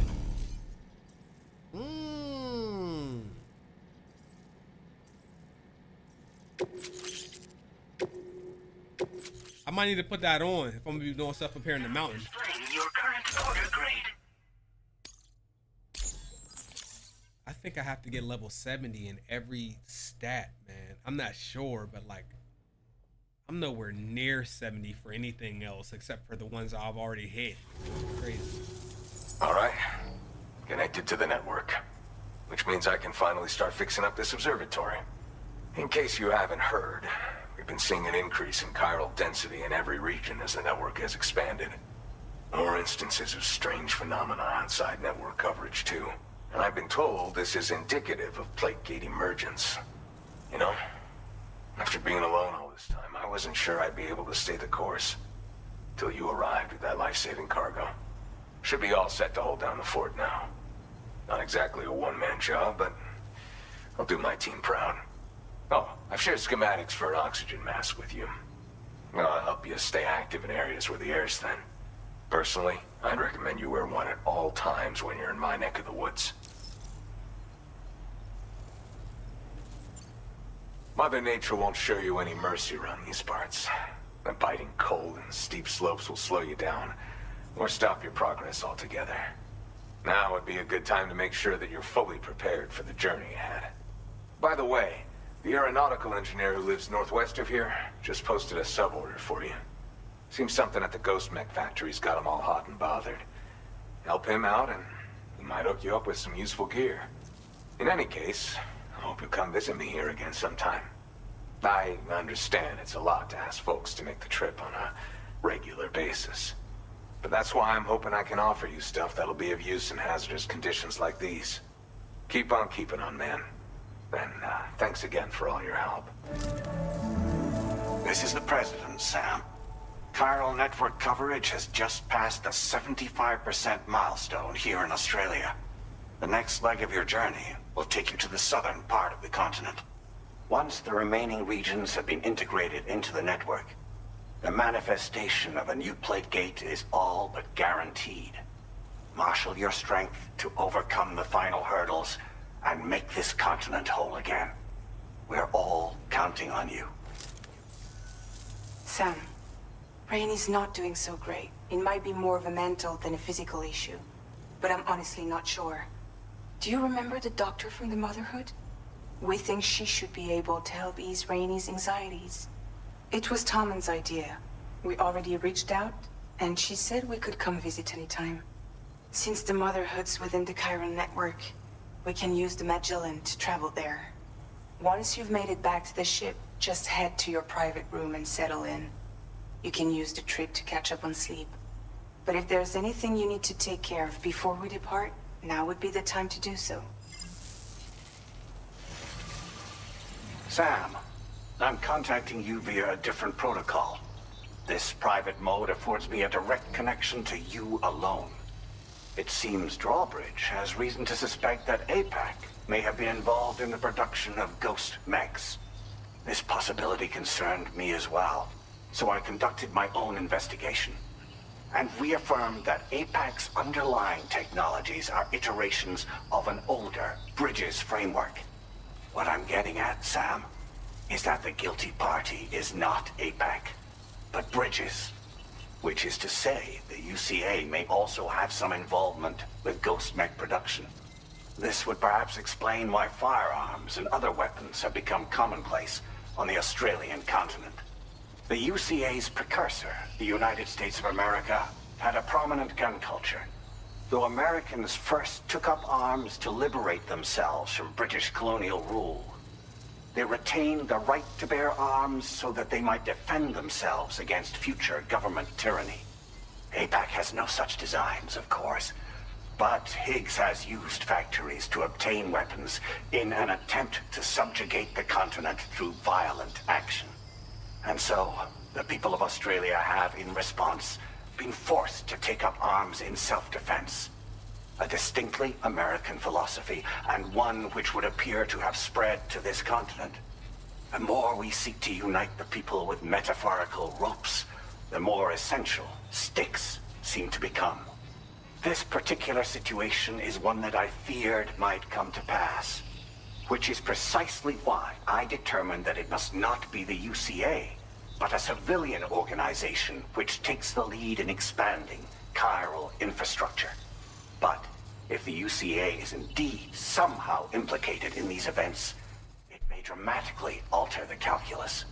I might need to put that on if I'm gonna be doing stuff up here in the mountain. Displaying your current order grade. I think I have to get level 70 in every stat, man. I'm not sure, but like, I'm nowhere near 70 for anything else except for the ones I've already hit. Crazy. All right. Connected to the network. Which means I can finally start fixing up this observatory. In case you haven't heard, we've been seeing an increase in chiral density in every region as the network has expanded. More instances of strange phenomena outside network coverage, too. And I've been told this is indicative of plate gate emergence. You know, after being alone all this time, I wasn't sure I'd be able to stay the course. Till you arrived with that life-saving cargo. Should be all set to hold down the fort now. Not exactly a one-man job, but I'll do my team proud. Oh, I've shared schematics for an oxygen mask with you. I'll help you stay active in areas where the air's thin. Personally, I'd recommend you wear one at all times when you're in my neck of the woods. Mother Nature won't show you any mercy around these parts. The biting cold and steep slopes will slow you down, or stop your progress altogether. Now would be a good time to make sure that you're fully prepared for the journey ahead. By the way, the aeronautical engineer who lives northwest of here just posted a sub-order for you. Seems something at the Ghost Mech factory's got him all hot and bothered. Help him out and he might hook you up with some useful gear. In any case, I hope you'll come visit me here again sometime. I understand it's a lot to ask folks to make the trip on a regular basis. But that's why I'm hoping I can offer you stuff that'll be of use in hazardous conditions like these. Keep on keeping on, man. And thanks again for all your help. This is the President, Sam. Chiral network coverage has just passed the 75% milestone here in Australia. The next leg of your journey will take you to the southern part of the continent. Once the remaining regions have been integrated into the network, the manifestation of a new plate gate is all but guaranteed. Marshal your strength to overcome the final hurdles and make this continent whole again. We're all counting on you. Sam, Rainy's not doing so great. It might be more of a mental than a physical issue, but I'm honestly not sure. Do you remember the doctor from the Motherhood? We think she should be able to help ease Rainy's anxieties. It was Tommen's idea. We already reached out, and she said we could come visit anytime. Since the Motherhood's within the Chiral network, we can use the Magellan to travel there. Once you've made it back to the ship, just head to your private room and settle in. You can use the trip to catch up on sleep. But if there's anything you need to take care of before we depart, now would be the time to do so. Sam, I'm contacting you via a different protocol. This private mode affords me a direct connection to you alone. It seems Drawbridge has reason to suspect that APAC may have been involved in the production of ghost mechs. This possibility concerned me as well, so I conducted my own investigation and reaffirmed that APAC's underlying technologies are iterations of an older Bridges framework. What I'm getting at, Sam, is that the guilty party is not APAC, but Bridges. Which is to say, the UCA may also have some involvement with ghost mech production. This would perhaps explain why firearms and other weapons have become commonplace on the Australian continent. The UCA's precursor, the United States of America, had a prominent gun culture. Though Americans first took up arms to liberate themselves from British colonial rule, They retain the right to bear arms so that they might defend themselves against future government tyranny. APAC has no such designs, of course, but Higgs has used factories to obtain weapons in an attempt to subjugate the continent through violent action. And so, the people of Australia have, in response, been forced to take up arms in self-defense. A distinctly American philosophy, and one which would appear to have spread to this continent. The more we seek to unite the people with metaphorical ropes, the more essential sticks seem to become. This particular situation is one that I feared might come to pass, which is precisely why I determined that it must not be the UCA, but a civilian organization which takes the lead in expanding chiral infrastructure. But if the UCA is indeed somehow implicated in these events, it may dramatically alter the calculus.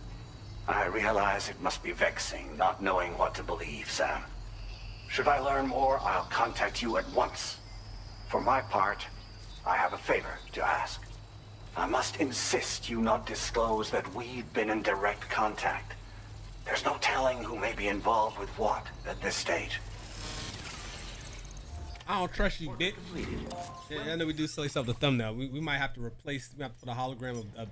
I realize it must be vexing not knowing what to believe, Sam. Should I learn more, I'll contact you at once. For my part, I have a favor to ask. I must insist you not disclose that we've been in direct contact. There's no telling who may be involved with what at this stage. I don't trust you, bitch. Yeah, I know we do silly stuff. The thumbnail. We might have to replace. We have to put a hologram of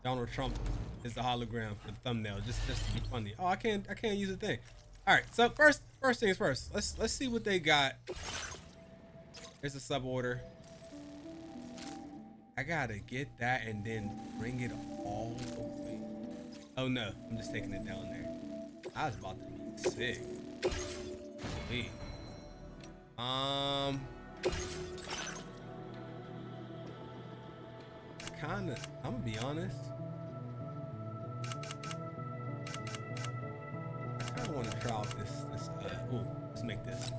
Donald Trump as the hologram for the thumbnail, just to be funny. Oh, I can't use a thing. All right. So first things first. Let's see what they got. Here's a sub order. I gotta get that and then bring it all the way. Oh no, I'm just taking it down there. I was about to be sick. Wait. Kinda, I'm gonna be honest. I kinda wanna try out this, ooh, let's make this.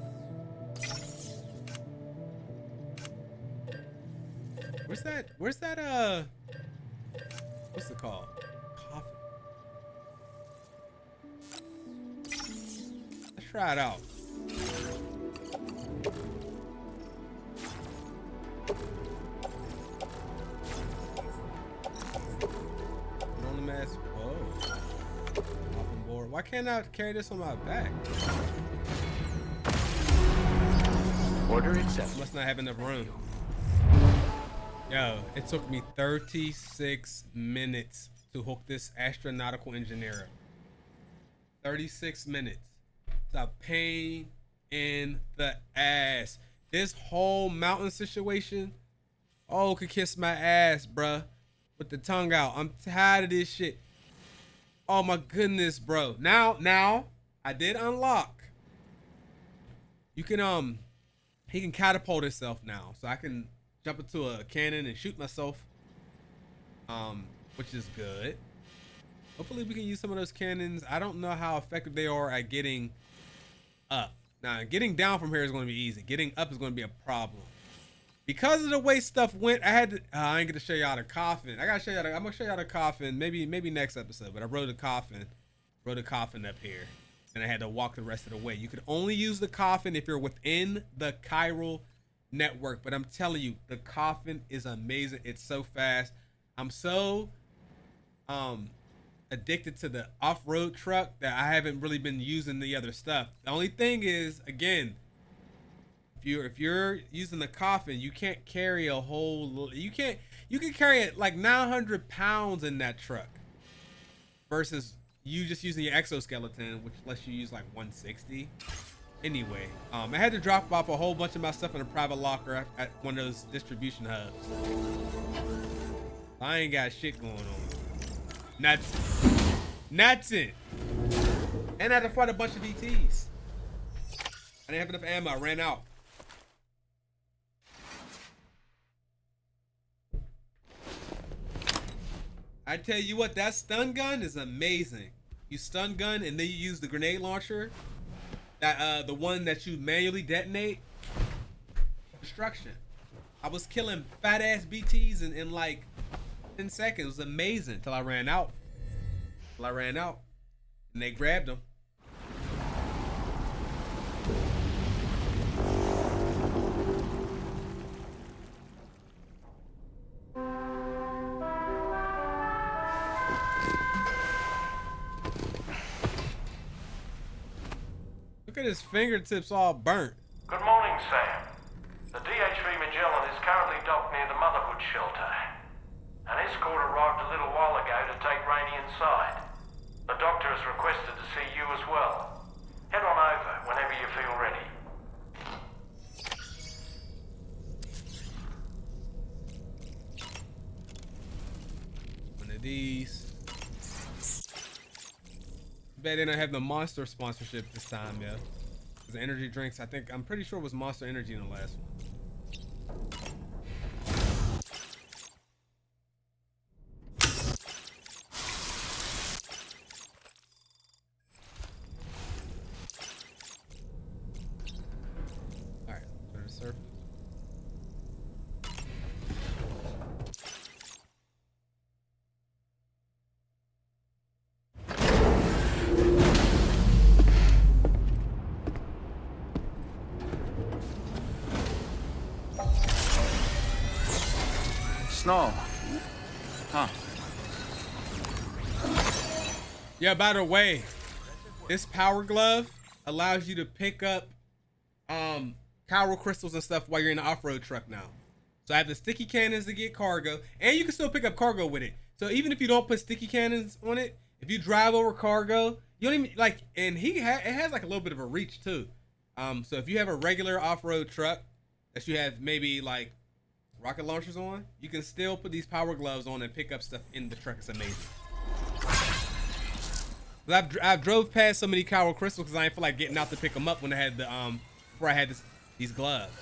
Where's that, what's it called? Coffin. Let's try it out. Put on the mask. Whoa. Coffin board. Why can't I carry this on my back? Order accepted. Must not have enough room. Yo, it took me 36 minutes to hook this astronautical engineer up. 36 minutes. It's a pain in the ass. This whole mountain situation, oh, could kiss my ass, bruh. With the tongue out. I'm tired of this shit. Oh my goodness, bro. Now, I did unlock. You can, he can catapult himself now. So I can jump into a cannon and shoot myself, which is good. Hopefully we can use some of those cannons. I don't know how effective they are at getting up. Now, getting down from here is going to be easy. Getting up is going to be a problem. Because of the way stuff went, I had to, I ain't going to show y'all the coffin. I got to show y'all, I'm going to show y'all the coffin, maybe next episode, but I wrote a coffin up here, and I had to walk the rest of the way. You could only use the coffin if you're within the chiral network, but I'm telling you, the coffin is amazing. It's so fast. I'm so addicted to the off-road truck that I haven't really been using the other stuff. The only thing is, again, if you're using the coffin, you can't carry a whole, you can carry it like 900 pounds in that truck versus you just using your exoskeleton, which lets you use like 160. Anyway, I had to drop off a whole bunch of my stuff in a private locker at one of those distribution hubs. I ain't got shit going on. Nothing. And I had to fight a bunch of DTs. I didn't have enough ammo. I ran out. I tell you what, that stun gun is amazing. You stun gun and then you use the grenade launcher. That the one that you manually detonate. Destruction. I was killing fat ass BTs in like 10 seconds. It was amazing till I ran out. And they grabbed them. Look at his fingertips all burnt. Good morning, Sam. The DHV Magellan is currently docked near the Motherhood shelter. An escort arrived a little while ago to take Rainey inside. The doctor has requested to see you as well. Head on over whenever you feel ready. One of these. Bet they don't have the Monster sponsorship this time, yeah. Because the energy drinks, I'm pretty sure it was Monster Energy in the last one. Alright, go to the surface. Snow. Huh. Yeah, by the way, this power glove allows you to pick up chiral crystals and stuff while you're in the off-road truck now. So I have the sticky cannons to get cargo, and you can still pick up cargo with it. So even if you don't put sticky cannons on it, if you drive over cargo, you don't even like, and it has like a little bit of a reach too. So if you have a regular off-road truck that you have maybe like rocket launchers on, you can still put these power gloves on and pick up stuff in the truck. It's amazing. I've drove past so many chiral crystals because I didn't feel like getting out to pick them up when I had the before I had these gloves.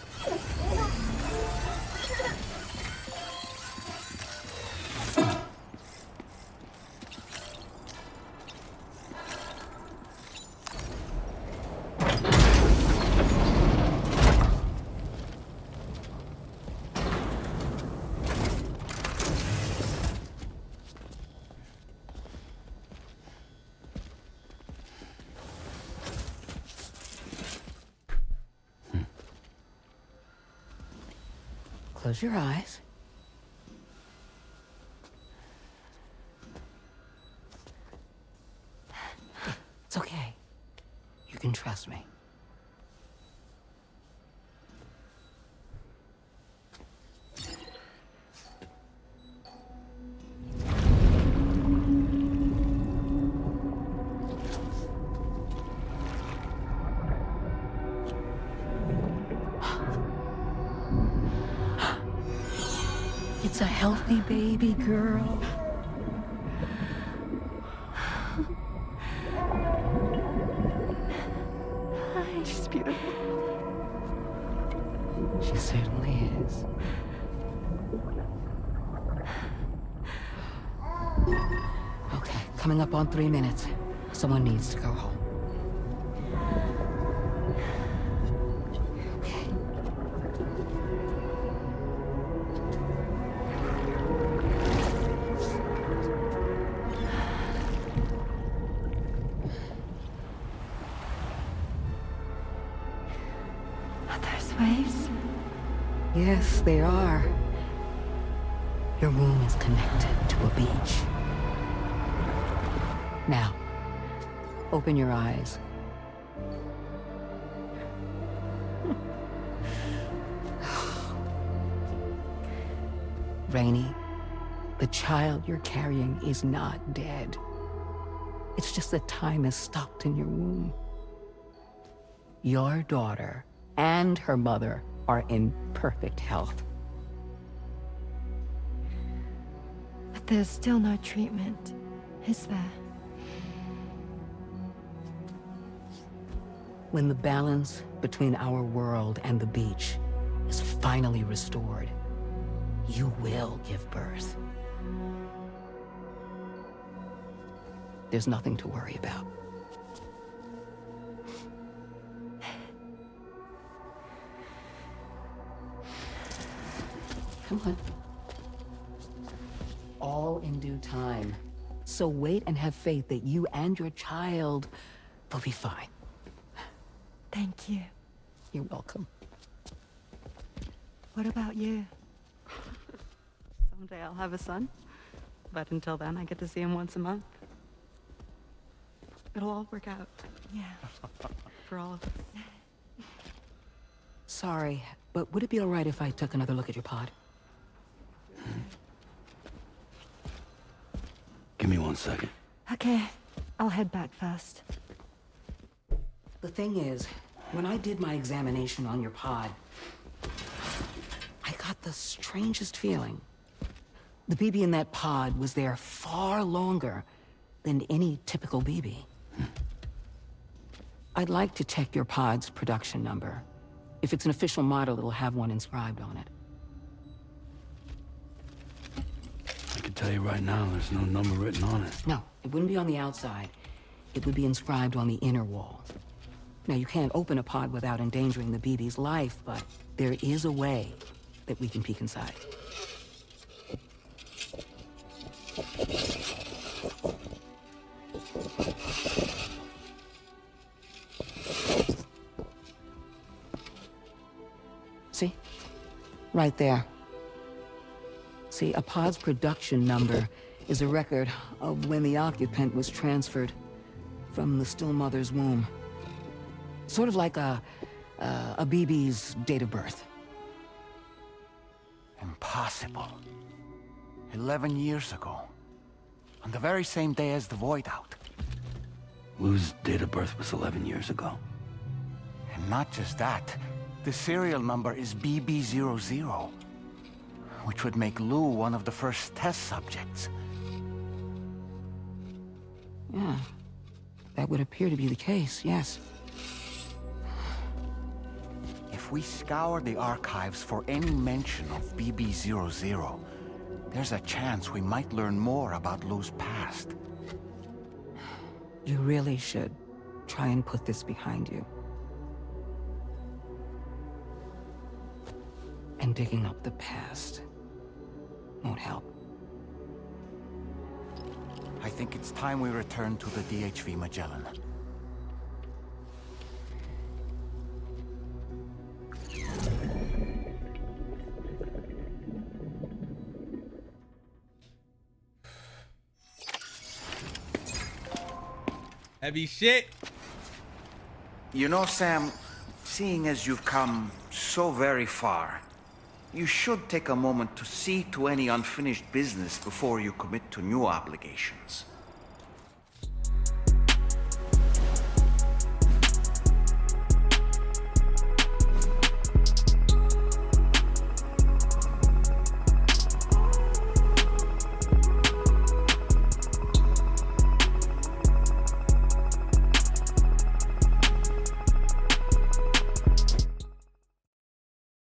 Close your eyes. It's okay. You can trust me. It's a healthy baby girl. She's beautiful. She certainly is. Okay, coming up on 3 minutes. Someone needs to go home. Waves? Yes, they are. Your womb is connected to a beach. Now, open your eyes. Rainey, the child you're carrying is not dead. It's just that time has stopped in your womb. Your daughter and her mother are in perfect health. But there's still no treatment, is there? When the balance between our world and the beach is finally restored, you will give birth. There's nothing to worry about. Come on. All in due time. So wait and have faith that you and your child will be fine. Thank you. You're welcome. What about you? Someday I'll have a son. But until then, I get to see him once a month. It'll all work out. Yeah. for all of us. Sorry, but would it be all right if I took another look at your pod? Give me 1 second. Okay, I'll head back first. The thing is, when I did my examination on your pod, I got the strangest feeling. The BB in that pod was there far longer than any typical BB. I'd like to check your pod's production number. If it's an official model, it'll have one inscribed on it. I can tell you right now, there's no number written on it. No, it wouldn't be on the outside. It would be inscribed on the inner wall. Now, you can't open a pod without endangering the BB's life, but there is a way that we can peek inside. See? Right there. See, a pod's production number is a record of when the occupant was transferred from the still mother's womb. Sort of like a BB's date of birth. Impossible. 11 years ago. On the very same day as the Void Out. Lou's date of birth was 11 years ago. And not just that, the serial number is BB00, which would make Lou one of the first test subjects. Yeah, that would appear to be the case, yes. If we scour the archives for any mention of BB00, there's a chance we might learn more about Lou's past. You really should try and put this behind you. And digging up the past won't help. I think it's time we return to the DHV Magellan. Heavy shit. You know, Sam, seeing as you've come so very far, you should take a moment to see to any unfinished business before you commit to new obligations.